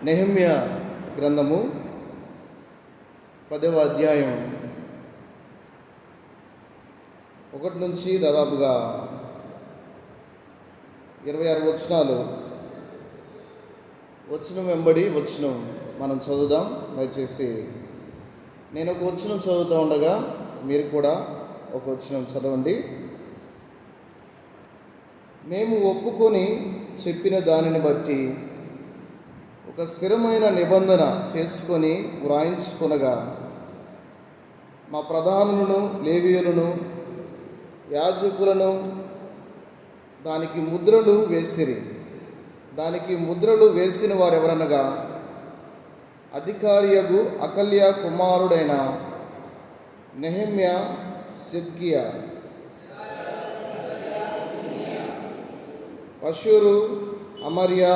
నెహెమ్యా గ్రంథము 10వ అధ్యాయం 1 నుంచి దాదాపుగా 26 వచనాలు, వచనం వెంబడి వచనం మనం చదువుదాం. దయచేసి నేను ఒక వచనం చదువుతూ ఉండగా మీరు కూడా ఒక వచనం చదవండి. మేము ఒప్పుకొని చెప్పిన దానిని బట్టి ఒక స్థిరమైన నిబంధన చేసుకొని వ్రాయించుకొనగా మా ప్రధానులను, లేవీయులను, యాజకులను దానికి ముద్రలు వేసిరి. దానికి ముద్రలు వేసిన వారెవరనగా అధికారియగు అకల్య కుమారుడైన నెహెమ్యా, సిద్కియా, పషూరు, అమర్యా,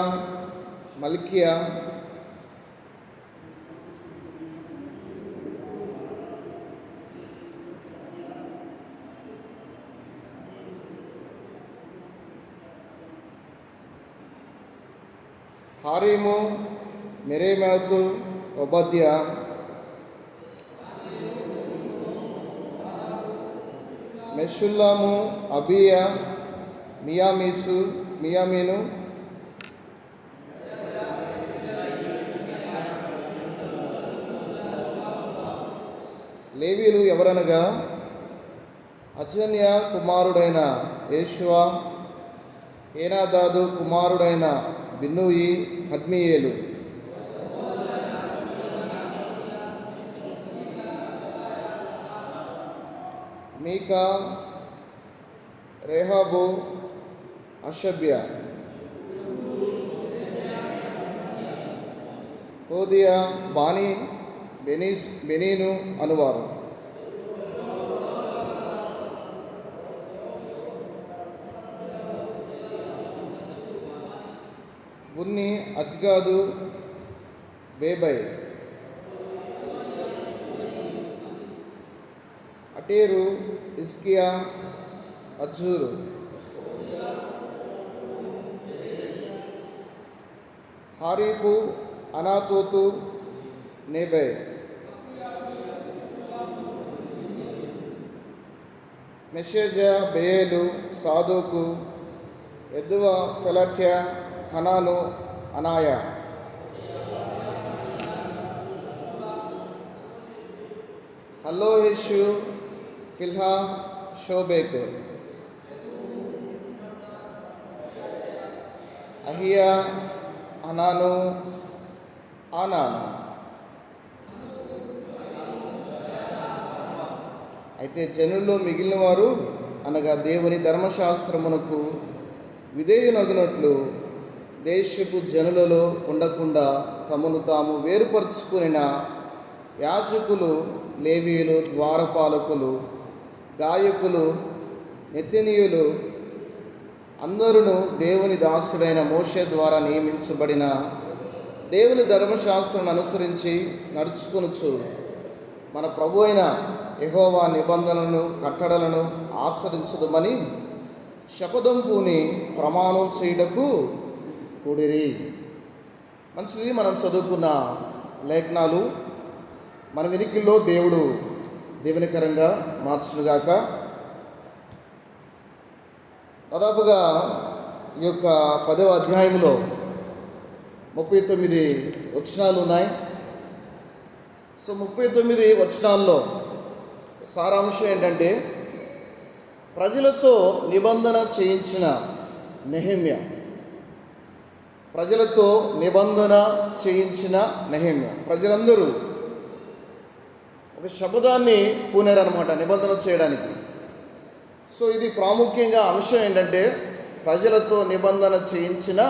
మల్కియా, హారీము, మెరేమోతు, ఒబద్యా, మెషుల్లాము, అబియా, మియామీను, లేవీయులు ఎవరనగా అచన్యా కుమారుడైన యేషువా, ఏనాదాదు కుమారుడైన బిన్నూయి, కద్మియేలు, మీకా, రేహాబు, అషబ్యా, హోదియా, బానీ, బెనీను అనువారు. బున్ని, అజ్గాదు, బేబై, అటేరు, ఇస్కియా, అజ్జూరు, హారీపు, అనాతోతు, నేబై, మెషేజా, బేయేలు, సాదోకు, ఎద్దువ, ఫెలట్యా, హనాను, అనాయా, హల్లోహిషు, ఫిల్హా, షోబేకు, అహియా, అనాను, ఆనాను. అయితే జనుల్లో మిగిలిన వారు అనగా దేవుని ధర్మశాస్త్రమునకు విధేయునగినట్లు దేశపు జనులలో ఉండకుండా తమను తాము వేరుపరుచుకునిన యాజకులు, లేవీయులు, ద్వారపాలకులు, గాయకులు, నెతనీయులు అందరూ దేవుని దాసుడైన మోషే ద్వారా నియమించబడిన దేవుని ధర్మశాస్త్రాన్ని అనుసరించి నడుచుకొనుచు మన ప్రభు అయిన యెహోవా నిబంధనలను, కట్టడలను ఆచరించదుమని శపథం పూని ప్రమాణం చేయుటకు కూడిరి. మంచిది. మనం చదువుకున్న లేఖనాలు మన వినికిల్లో దేవుడు దీవెనకరంగా మార్చునుగాక. దాదాపుగా ఈ యొక్క 10వ అధ్యాయంలో 39 వచనాలు ఉన్నాయి. సో 39 వచనాల్లో సారాంశం ఏంటంటే ప్రజలతో నిబంధన చేయించిన నెహెమ్యా, ప్రజలతో నిబంధన చేయించిన నెహెమ్యా. ప్రజలందరూ ఒక శపథాన్ని పూనారనమాట నిబంధన చేయడానికి. సో ఇది ప్రాముఖ్యంగా అంశం ఏంటంటే ప్రజలతో నిబంధన చేయించిన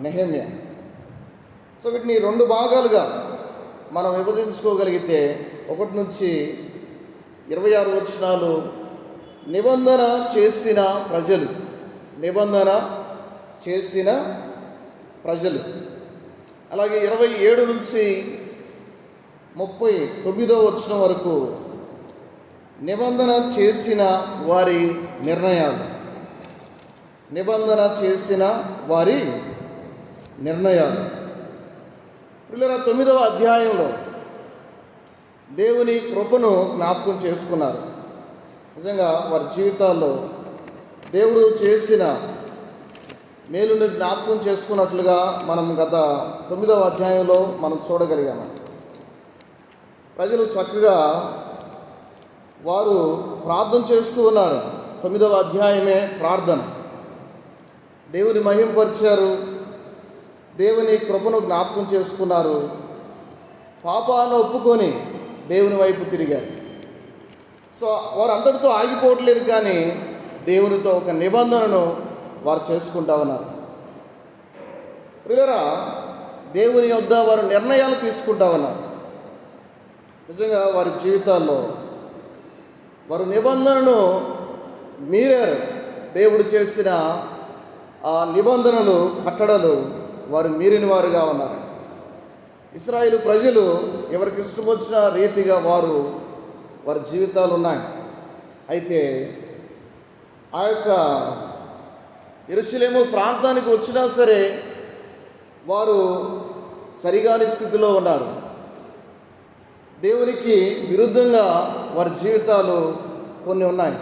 నెహెమ్యా. సో వీటిని 2 భాగాలుగా మనం విభజించుకోగలిగితే 1 నుంచి 26 వచనాలు నిబంధన చేసిన ప్రజలు, నిబంధన చేసిన ప్రజలు. అలాగే 27 నుంచి 39వ వచనం వరకు నిబంధన చేసిన వారి నిర్ణయాలు, నిబంధన చేసిన వారి నిర్ణయాలు. పిల్లల 9వ అధ్యాయంలో దేవుని కృపను జ్ఞాపకం చేసుకున్నారు. నిజంగా వారి జీవితాల్లో దేవుడు చేసిన మేలుని జ్ఞాపకం చేసుకున్నట్లుగా మనం గత 9వ అధ్యాయంలో మనం చూడగలిగాము. ప్రజలు చక్కగా వారు ప్రార్థన చేస్తూ ఉన్నారు. 9వ అధ్యాయమే ప్రార్థన. దేవుని మహింపరిచారు, దేవుని కృపను జ్ఞాపకం చేసుకున్నారు, పాపాలను ఒప్పుకొని దేవుని వైపు తిరిగారు. సో వారు అందరితో ఆగిపోవట్లేదు, కానీ దేవునితో ఒక నిబంధనను వారు చేసుకుంటా ఉన్నారు. ప్రియులారా, దేవుని యొద్ద వారు నిర్ణయాలు తీసుకుంటా ఉన్నారు. నిజంగా వారి జీవితాల్లో వారు నిబంధనను మీరారు. దేవుడు చేసిన ఆ నిబంధనలు, కట్టడలు వారు మీరిన వారుగా ఉన్నారు. ఇశ్రాయేలు ప్రజలు ఎవరికి ఇష్టం వచ్చిన రీతిగా వారి జీవితాలు ఉన్నాయి. అయితే ఆ యొక్క యెరూషలేము ప్రాంతానికి వచ్చినా సరే వారు సరిగాని స్థితిలో ఉన్నారు. దేవునికి విరుద్ధంగా వారి జీవితాలు కొన్ని ఉన్నాయి.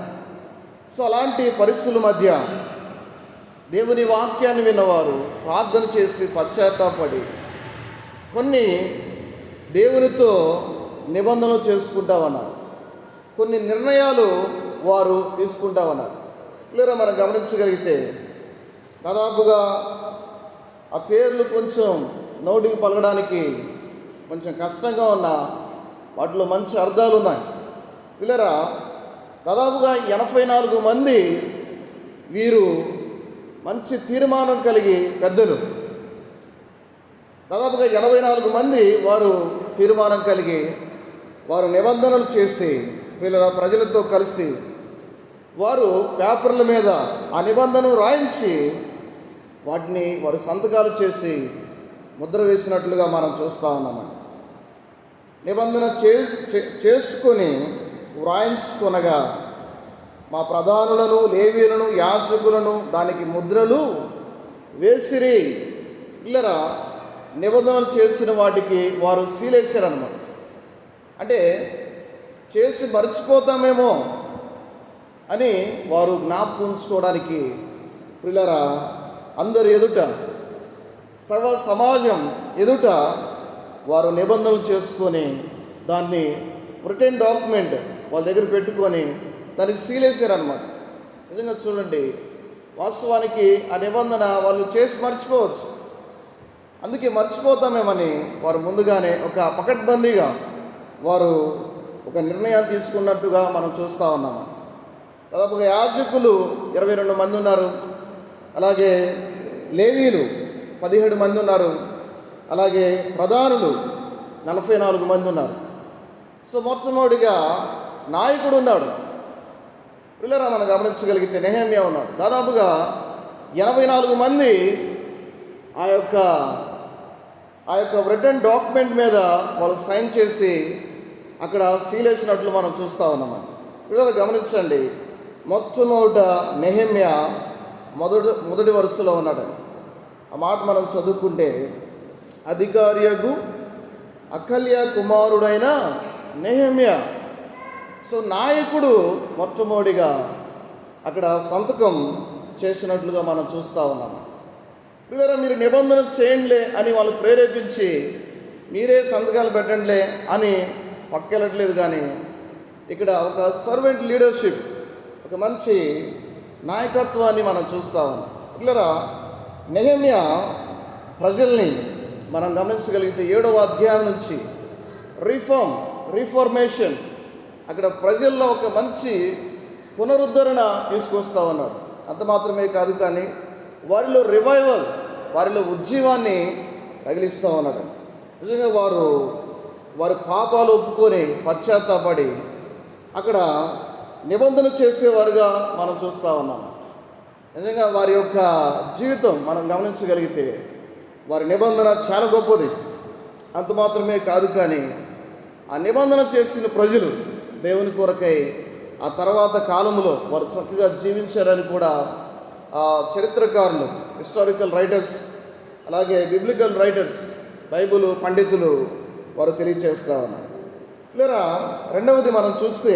సో అలాంటి పరిస్థితుల మధ్య దేవుని వాక్యాన్ని విన్నవారు ప్రార్థన చేసి పశ్చాత్తాపడి కొన్ని దేవునితో నిబంధనలు చేసుకుంటా ఉన్నారు. కొన్ని నిర్ణయాలు వారు తీసుకుంటా ఉన్నారు. లేదా మనం గమనించగలిగితే దాదాపుగా ఆ పేర్లు కొంచెం నోటికి పలకడానికి కొంచెం కష్టంగా ఉన్న వాటిలో మంచి అర్థాలు ఉన్నాయి. వీళ్ళరా దాదాపుగా 84 మంది వీరు మంచి తీర్మానం కలిగి పెద్దలు. దాదాపుగా 84 మంది వారు తీర్మానం కలిగి వారు నిబంధనలు చేసి వీళ్ళ ప్రజలతో కలిసి వారు పేపర్ల మీద ఆ నిబంధనలు రాయించి వాటిని వారు సంతకాలు చేసి ముద్ర వేసినట్లుగా మనం చూస్తూ ఉన్నామండి. నిబంధన చేసుకొని వ్రాయించుకొనగా మా ప్రధానులను, లేవీయులను, యాజకులను దానికి ముద్రలు వేసిరి. పిల్లరా, నిబంధనలు చేసిన వాటికి వారు సీలేశారన్నమాట. అంటే చేసి మర్చిపోతామేమో అని వారు జ్ఞాపకం ఉంచుకోవడానికి పిల్లరా అందరు ఎదుట, సర్వ సమాజం ఎదుట వారు నిబంధనలు చేసుకొని దాన్ని రిటర్న్ డాక్యుమెంట్ వాళ్ళ దగ్గర పెట్టుకొని దానికి సీలేశారనమాట. నిజంగా చూడండి, వాస్తవానికి ఆ నిబంధన వాళ్ళు చేసి మర్చిపోవచ్చు. అందుకే మర్చిపోతామేమని వారు ముందుగానే ఒక పకడ్బందీగా వారు ఒక నిర్ణయాలు తీసుకున్నట్టుగా మనం చూస్తూ ఉన్నాము. దాదాపుగా యాజకులు 22 మంది ఉన్నారు. అలాగే లేవీలు 17 మంది ఉన్నారు. అలాగే ప్రధానులు 44 మంది ఉన్నారు. సో మొట్టమొదటిగా నాయకుడు ఉన్నాడు. పిల్లరా మనం గమనించగలిగితే నెహెమ్యా ఉన్నాడు. దాదాపుగా 84 మంది ఆ యొక్క రిటర్న్ డాక్యుమెంట్ మీద వాళ్ళు సైన్ చేసి అక్కడ సీల్ వేసినట్లు మనం చూస్తూ ఉన్నాం. పిల్లలు గమనించండి, మొట్టమొదట నెహెమ్యా మొదటి వరుసలో ఉన్నాడు. ఆ మాట మనం చదువుకుంటే, అధికారియగు అకల్య కుమారుడైన నెహెమ్యా. సో నాయకుడు మొట్టమొదటిగా అక్కడ సంతకం చేసినట్లుగా మనం చూస్తూ ఉన్నాము. పిల్లరా, మీరు నిబంధన చేయండిలే అని వాళ్ళు ప్రేరేపించి మీరే సంతకాలు పెట్టండిలే అని పక్కెళ్ళట్లేదు. కానీ ఇక్కడ ఒక సర్వెంట్ లీడర్షిప్, ఒక మంచి నాయకత్వాన్ని మనం చూస్తూ ఉన్నాం. పిల్లరా, నెహెమ్యా ప్రజల్ని మనం గమనించగలిగితే 7వ అధ్యాయం నుంచి రిఫార్మేషన్, అక్కడ ప్రజల్లో ఒక మంచి పునరుద్ధరణ తీసుకొస్తూ ఉన్నాడు. అంత మాత్రమే కాదు, కానీ వారిలో రివైవల్, వారిలో ఉజ్జీవాన్ని తగిలిస్తూ ఉన్నాడు. నిజంగా వారి పాపాలు ఒప్పుకొని పశ్చాత్తాపడి అక్కడ నిబంధన చేసేవారుగా మనం చూస్తూ ఉన్నాం. నిజంగా వారి యొక్క జీవితం మనం గమనించగలిగితే వారి నిబంధన చాలా గొప్పది. అంత మాత్రమే కాదు, కానీ ఆ నిబంధన చేసిన ప్రజలు దేవుని కొరకై ఆ తర్వాత కాలంలో వారు చక్కగా జీవించారని కూడా చరిత్రకారులు, హిస్టారికల్ రైటర్స్, అలాగే బిబ్లికల్ రైటర్స్ బైబిల్ పండితులు వారు తెలియచేస్తూ ఉన్నారు. లేదా రెండవది మనం చూస్తే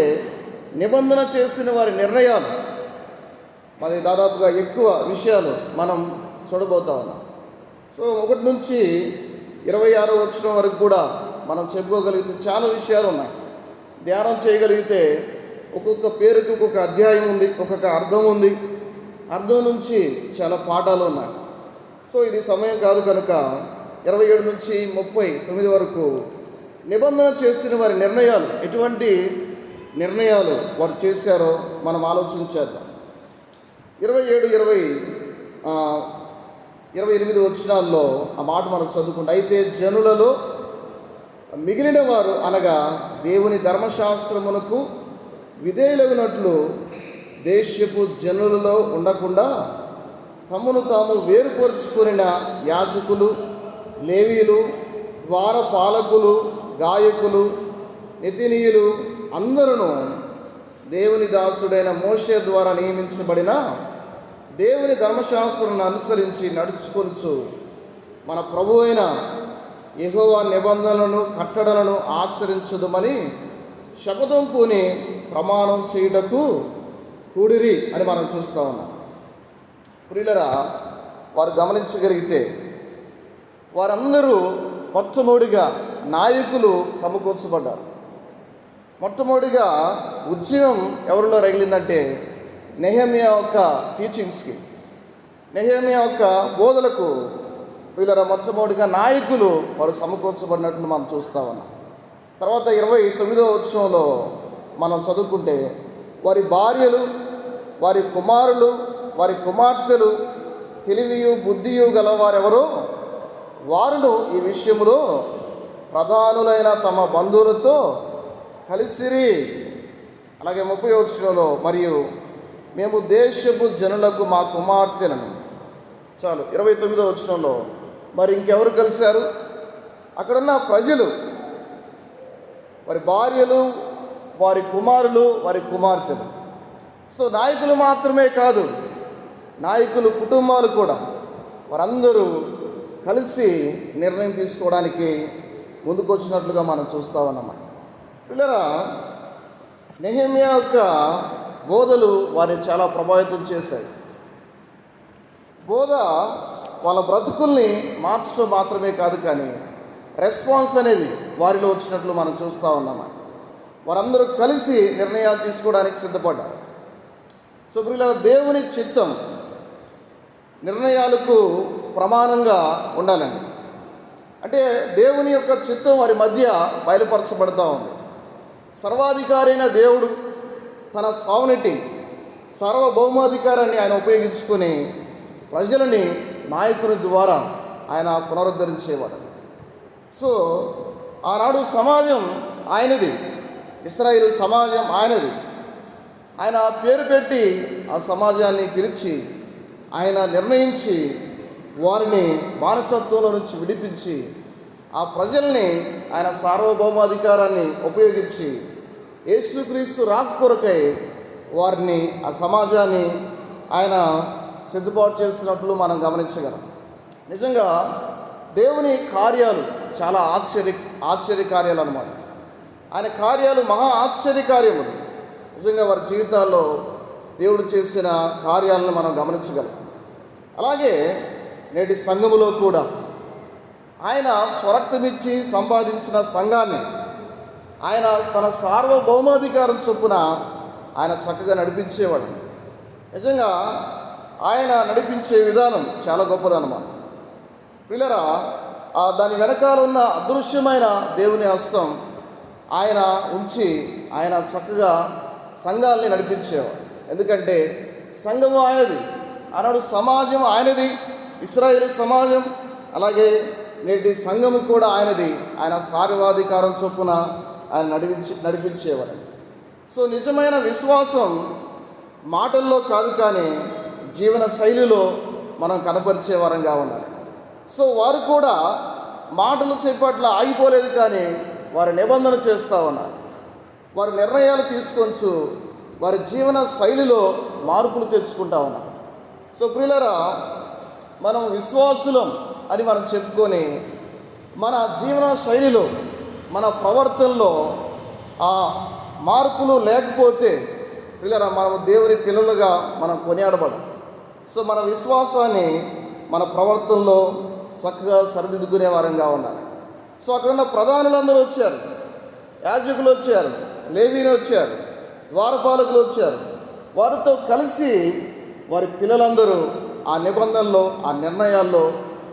నిబంధన చేసిన వారి నిర్ణయాలు, మరి దాదాపుగా ఎక్కువ విషయాలు మనం చూడబోతా ఉన్నాం. సో 1 నుంచి 26 వచనం వరకు కూడా మనం చెప్పుకోగలిగితే చాలా విషయాలు ఉన్నాయి. ధ్యానం చేయగలిగితే ఒక్కొక్క పేరుకి ఒక్కొక్క అధ్యాయం ఉంది, ఒక్కొక్క అర్థం ఉంది. అర్థం నుంచి చాలా పాఠాలు ఉన్నాయి. సో ఇది సమయం కాదు కనుక 27 నుంచి 39 వరకు నిబంధన చేసిన వారి నిర్ణయాలు, ఎటువంటి నిర్ణయాలు వారు చేశారో మనం ఆలోచించేద్దాం. 27-28 వచనాల్లో ఆ మాట మనం చదువుకుంటే, అయితే జనులలో మిగిలిన వారు అనగా దేవుని ధర్మశాస్త్రమునకు విధేయులగినట్లు దేశపు జనులలో ఉండకుండా తమను తాము వేరుపరుచుకున్న యాజకులు, లేవీయులు, ద్వారపాలకులు, గాయకులు, నెతినీయులు అందరూ దేవుని దాసుడైన మోషే ద్వారా నియమించబడిన దేవుని ధర్మశాస్త్రాన్ని అనుసరించి నడుచుకొనుచు మన ప్రభువైన యెహోవా నిబంధనలను కట్టడలను ఆచరించదుమని శపథం పూని ప్రమాణం చేయుటకు కూడిరి అని మనం చూస్తూ ఉన్నాం. ప్రియులరా, వారు గమనించగలిగితే వారందరూ మొట్టమొదటిగా నాయకులు సమకూర్చబడ్డారు. మొట్టమొదటిగా ఉద్యమం ఎవరిలో రగిలిందంటే నెహెమ్యా యొక్క టీచింగ్స్కి, నెహెమ్యా యొక్క బోధలకు వీళ్ళ మొట్టమొదటిగా నాయకులు వారు సమకూర్చబడినట్లు మనం చూస్తూ ఉన్నాం. తర్వాత 29వ వచనంలో మనం చదువుకుంటే వారి భార్యలు, వారి కుమారులు, వారి కుమార్తెలు తెలివియు బుద్ధియు గలవారెవరో వారును ఈ విషయంలో ప్రధానులైన తమ బంధువులతో కలిసిరి. అలాగే 30వ వచనంలో మరియు మేము దేశపు జనులకు మా కుమార్తెలను, చాలు 29వ వచనంలో మరి ఇంకెవరు కలిశారు? అక్కడున్న ప్రజలు, వారి భార్యలు, వారి కుమారులు, వారి కుమార్తెలు. సో నాయకులు మాత్రమే కాదు, నాయకులు కుటుంబాలు కూడా వారందరూ కలిసి నిర్ణయం తీసుకోవడానికి ముందుకొచ్చినట్లుగా మనం చూస్తూ ఉన్నాం. పిల్లరా, నెహెమ్యా యొక్క బోధలు వారిని చాలా ప్రభావితం చేశాయి. బోధ వాళ్ళ బ్రతుకుల్ని మార్చడం మాత్రమే కాదు, కానీ రెస్పాన్స్ అనేది వారిలో వచ్చినట్లు మనం చూస్తూ ఉన్నాం. వారందరూ కలిసి నిర్ణయాలు తీసుకోవడానికి సిద్ధపడ్డారు. సో పిల్లల, దేవుని చిత్తం నిర్ణయాలకు ప్రమాణంగా ఉండాలండి. అంటే దేవుని యొక్క చిత్తం వారి మధ్య బయలుపరచబడుతూ ఉంది. సర్వాధికారి అయిన దేవుడు తన సావనిటీ, సార్వభౌమాధికారాన్ని ఆయన ఉపయోగించుకొని ప్రజలని నాయకుని ద్వారా ఆయన పునరుద్ధరించేవాడు. సో ఆనాడు సమాజం ఆయనది, ఇశ్రాయేలు సమాజం ఆయనది. ఆయన పేరు పెట్టి ఆ సమాజాన్ని పిలిచి ఆయన నిర్ణయించి వారిని బానిసత్వంలో నుంచి విడిపించి ఆ ప్రజల్ని ఆయన సార్వభౌమాధికారాన్ని ఉపయోగించి యేసుక్రీస్తు రాక్ కొరకై వారిని, ఆ సమాజాన్ని ఆయన సిద్ధపాటు చేస్తున్నట్లు మనం గమనించగలం. నిజంగా దేవుని కార్యాలు చాలా ఆశ్చర్యకార్యాలు అన్నమాట. ఆయన కార్యాలు మహా ఆశ్చర్యకార్యములు. నిజంగా వారి జీవితాల్లో దేవుడు చేసిన కార్యాలను మనం గమనించగలం. అలాగే నేటి సంఘములో కూడా ఆయన స్వరక్తమిచ్చి సంపాదించిన సంఘాన్ని ఆయన తన సార్వభౌమాధికారం చొప్పున ఆయన చక్కగా నడిపించేవాడు. నిజంగా ఆయన నడిపించే విధానం చాలా గొప్పదన్నమాట. పిల్లరా, దాని వెనకాల ఉన్న అదృశ్యమైన దేవుని హస్తం ఆయన ఉంచి ఆయన చక్కగా సంఘాలని నడిపించేవాడు. ఎందుకంటే సంఘము ఆయనది, ఆనాడు సమాజం ఆయనది, ఇశ్రాయేలు సమాజం. అలాగే నేటి సంఘము కూడా ఆయనది. ఆయన సార్వాధికారం చొప్పున ఆయన నడిపించేవాడు. సో నిజమైన విశ్వాసం మాటల్లో కాదు, కానీ జీవన శైలిలో మనం కనపరిచేవారంగా ఉండాలి. సో వారు కూడా మాటలు చేపట్ల ఆగిపోలేదు, కానీ వారు నిబంధన చేస్తూ ఉన్నారు. వారు నిర్ణయాలు తీసుకొచ్చు వారి జీవన శైలిలో మార్పులు తెచ్చుకుంటా ఉన్నారు. సో ప్రియులరా, మనం విశ్వాసులం అని మనం చెప్పుకొని మన జీవన శైలిలో, మన ప్రవర్తనలో ఆ మార్పులు లేకపోతే పిల్లరా మనం దేవుని పిల్లలుగా మనం కొనియాడబడం. సో మన విశ్వాసాన్ని మన ప్రవర్తనలో చక్కగా సరిదిద్దుకునే వారంగా ఉండాలి. సో అక్కడున్న ప్రధానులందరూ వచ్చారు, యాజకులు వచ్చారు, లేవీలు వచ్చారు, ద్వారపాలకులు వచ్చారు. వారితో కలిసి వారి పిల్లలందరూ ఆ నిబంధనలో, ఆ నిర్ణయాల్లో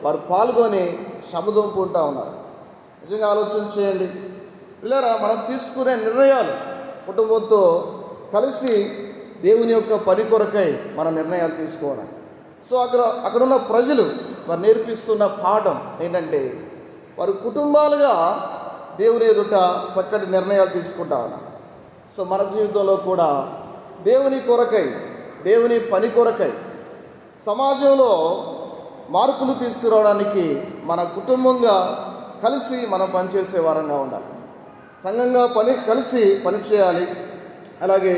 వారు పాల్గొని శబదొంపుకుంటూ ఉన్నారు. నిజంగా ఆలోచన చేయండి పిల్లరా, మనం తీసుకునే నిర్ణయాలు కుటుంబంతో కలిసి దేవుని యొక్క పని కొరకై మన నిర్ణయాలు తీసుకోవాలి. సో అక్కడున్న ప్రజలు వారు నేర్పిస్తున్న పాఠం ఏంటంటే వారు కుటుంబాలుగా దేవుని ఎదుట చక్కటి నిర్ణయాలు తీసుకుంటా ఉన్నారు. సో మన జీవితంలో కూడా దేవుని కొరకై, దేవుని పని కొరకై సమాజంలో మార్పులు తీసుకురావడానికి మన కుటుంబంగా కలిసి మనం పనిచేసే వారంగా ఉండాలి. సంఘంగా కలిసి పనిచేయాలి, అలాగే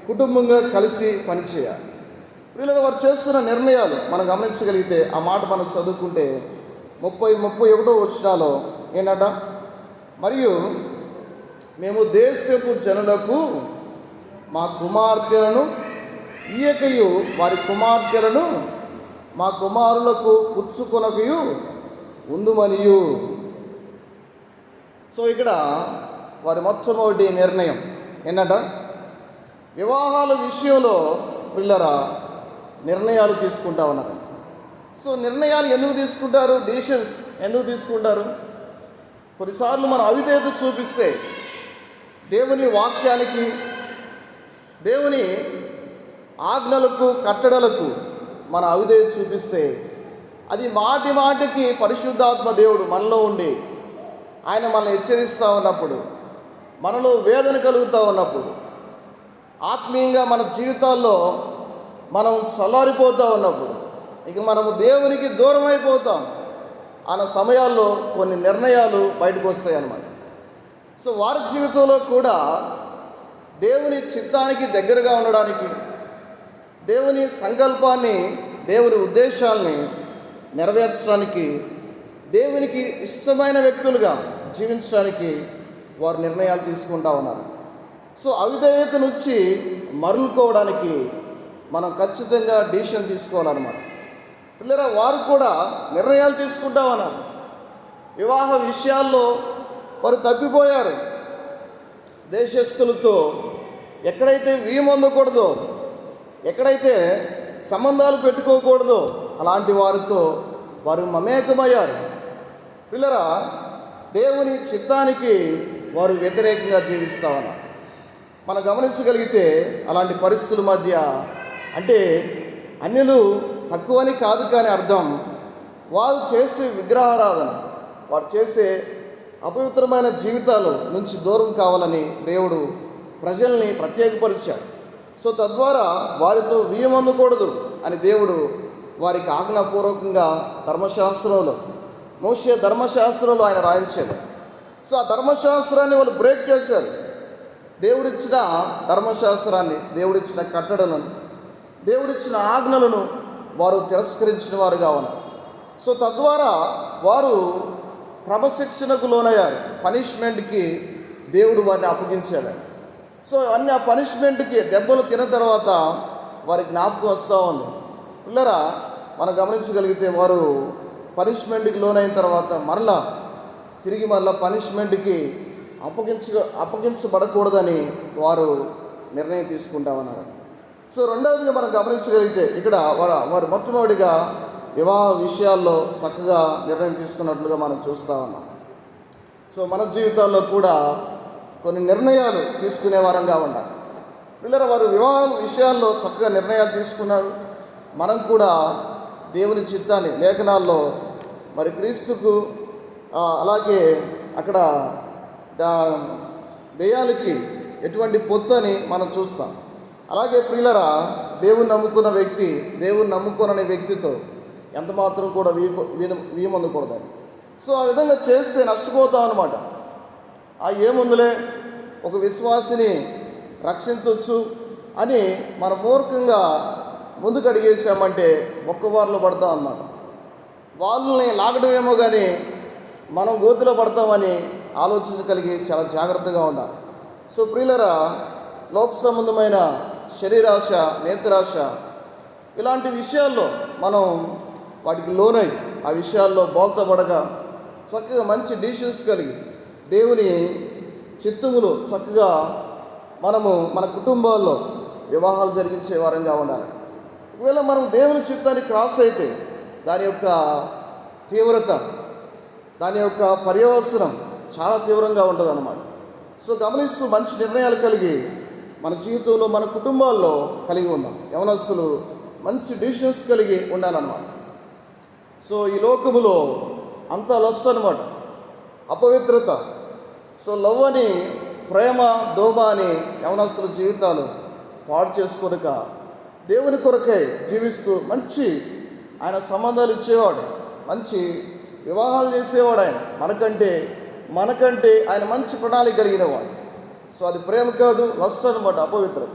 కుటుంబంగా కలిసి పనిచేయాలి. వీళ్ళగా వారు చేస్తున్న నిర్ణయాలు మనం గమనించగలిగితే ఆ మాట మనం చదువుకుంటే 31వ వచనంలో ఏంటంట, మరియు మేము దేశపు జనులకు మా కుమార్తెలను ఈయకయు వారి కుమార్తెలను మా కుమారులకు పుచ్చుకొనకయు ఉందుమనియు. సో ఇక్కడ వారి మొట్టమొదటి నిర్ణయం ఏంటంట, వివాహాల విషయంలో పిల్లరా నిర్ణయాలు తీసుకుంటా ఉన్నారు. సో నిర్ణయాలు ఎందుకు తీసుకుంటారు, డిసిషన్స్ ఎందుకు తీసుకుంటారు? కొన్నిసార్లు మనం అవిధేయత చూపిస్తే దేవుని వాక్యానికి, దేవుని ఆజ్ఞలకు, కట్టడలకు మన అవిధేయత చూపిస్తే అది మాటి మాటికి పరిశుద్ధాత్మ దేవుడు మనలో ఉండి ఆయన మనల్ని హెచ్చరిస్తూ ఉన్నప్పుడు, మనలో వేదన కలుగుతూ ఉన్నప్పుడు, ఆత్మీయంగా మన జీవితాల్లో మనం చల్లారిపోతూ ఉన్నప్పుడు, ఇక మనము దేవునికి దూరం అయిపోతాం అన్న సమయాల్లో కొన్ని నిర్ణయాలు బయటకు వస్తాయి అన్నమాట. సో వారి జీవితంలో కూడా దేవుని చిత్తానికి దగ్గరగా ఉండడానికి, దేవుని సంకల్పాన్ని, దేవుని ఉద్దేశాలని నెరవేర్చడానికి, దేవునికి ఇష్టమైన వ్యక్తులుగా జీవించడానికి వారు నిర్ణయాలు తీసుకుంటా ఉన్నారు. సో అవిధేయత నుంచి మరలుకోవడానికి మనం ఖచ్చితంగా డిసిషన్ తీసుకోవాలన్నమాట. పిల్లరా వారు కూడా నిర్ణయాలు తీసుకుంటా ఉన్నారు. వివాహ విషయాల్లో వారు తప్పిపోయారు. దేశస్థులతో ఎక్కడైతే వీమొందకూడదో, ఎక్కడైతే సంబంధాలు పెట్టుకోకూడదో అలాంటి వారితో వారు మమేకమయ్యారు. పిల్లరా దేవుని చిత్తానికి వారు వ్యతిరేకంగా జీవిస్తూ ఉన్నారు. మనం గమనించగలిగితే అలాంటి పరిస్థితుల మధ్య, అంటే అన్యులు తక్కువని కాదు, కానీ అర్థం వారు చేసే విగ్రహారాధన, వారు చేసే అపవిత్రమైన జీవితాల నుంచి దూరం కావాలని దేవుడు ప్రజల్ని ప్రత్యేకపరిచాడు. సో తద్వారా వారితో వీయమందకూడదు అని దేవుడు వారికి ఆజ్ఞాపూర్వకంగా ధర్మశాస్త్రంలో, మోషే ధర్మశాస్త్రంలో ఆయన రాయించాడు. సో ఆ ధర్మశాస్త్రాన్ని వాళ్ళు బ్రేక్ చేశారు. దేవుడిచ్చిన ధర్మశాస్త్రాన్ని, దేవుడిచ్చిన కట్టడలను, దేవుడిచ్చిన ఆజ్ఞలను వారు తిరస్కరించిన వారుగా ఉన్నారు. సో తద్వారా వారు క్రమశిక్షణకు లోనయ్యారు. పనిష్మెంట్కి దేవుడు వారిని అప్పగించాడు. సో అన్ని ఆ పనిష్మెంట్కి దెబ్బలు తిన్న తర్వాత వారికి జ్ఞాపకం వస్తూ ఉంది. పిల్లరా మనం గమనించగలిగితే వారు పనిష్మెంట్కి లోనైన తర్వాత తిరిగి పనిష్మెంట్కి అప్పగించబడకూడదని వారు నిర్ణయం తీసుకుంటామన్నారు. సో రెండవదిగా మనం గమనించగలిగితే ఇక్కడ వారు మొట్టమొదటిగా వివాహ విషయాల్లో చక్కగా నిర్ణయం తీసుకున్నట్లుగా మనం చూస్తూ ఉన్నాం. సో మన జీవితాల్లో కూడా కొన్ని నిర్ణయాలు తీసుకునే వారంగా ఉండాలి. పిల్లలు వారు వివాహ విషయాల్లో చక్కగా నిర్ణయాలు తీసుకున్నారు. మనం కూడా దేవుని చిత్తాన్ని లేఖనాల్లో మరి క్రీస్తుకు అలాగే అక్కడ బేయాలకి ఎటువంటి పొత్తు అని మనం చూస్తాం. అలాగే ప్రియులరా దేవుని నమ్ముకున్న వ్యక్తి దేవుని నమ్ముకునే వ్యక్తితో ఎంత మాత్రం కూడా వీయమందకూడదని. సో ఆ విధంగా చేస్తే నష్టపోతాం అన్నమాట. ఏముందులే ఒక విశ్వాసిని రక్షించవచ్చు అని మన మూర్ఖంగా ముందుకు అడిగేసామంటే ఒక్కవారిలో పడతాం అన్నమాట. వాళ్ళని లాగడమేమో కానీ మనం గోతిలో పడతామని ఆలోచన కలిగి చాలా జాగ్రత్తగా ఉండాలి. సో ప్రియులరా, లోక సంబంధమైన శరీరాశ, నేత్రాశ ఇలాంటి విషయాల్లో మనం వాటికి లోనై ఆ విషయాల్లో బోల్తపడగా చక్కగా మంచి డిసిషన్స్ కలిగి దేవుని చిత్తములో చక్కగా మనము మన కుటుంబాల్లో వివాహాలు జరిగించే వారంగా ఉండాలి. ఒకవేళ మనం దేవుని చిత్తాన్ని క్రాస్ అయితే దాని యొక్క తీవ్రత, దాని యొక్క పర్యవసనం చాలా తీవ్రంగా ఉంటుంది అన్నమాట. సో గమనిస్తూ మంచి నిర్ణయాలు కలిగి మన జీవితంలో మన కుటుంబాల్లో కలిగి ఉన్నాం. యవనస్తులు మంచి డిసిషన్స్ కలిగి ఉండాలన్నమాట. సో ఈ లోకములో అంతా లస్ట్ అనమాట, అపవిత్రత. సో లవ్ అని, ప్రేమ, దోమ అని యవనస్తుల జీవితాలు పాడు చేసుకోనక దేవుని కొరకై జీవిస్తూ మంచి ఆయన సంబంధాలు ఇచ్చేవాడు, మంచి వివాహాలు చేసేవాడు. ఆయన మనకంటే ఆయన మంచి ప్రణాళిక కలిగిన వాడు. సో అది ప్రేమ కాదు, లస్ట్ అనమాట, అపవిత్రత.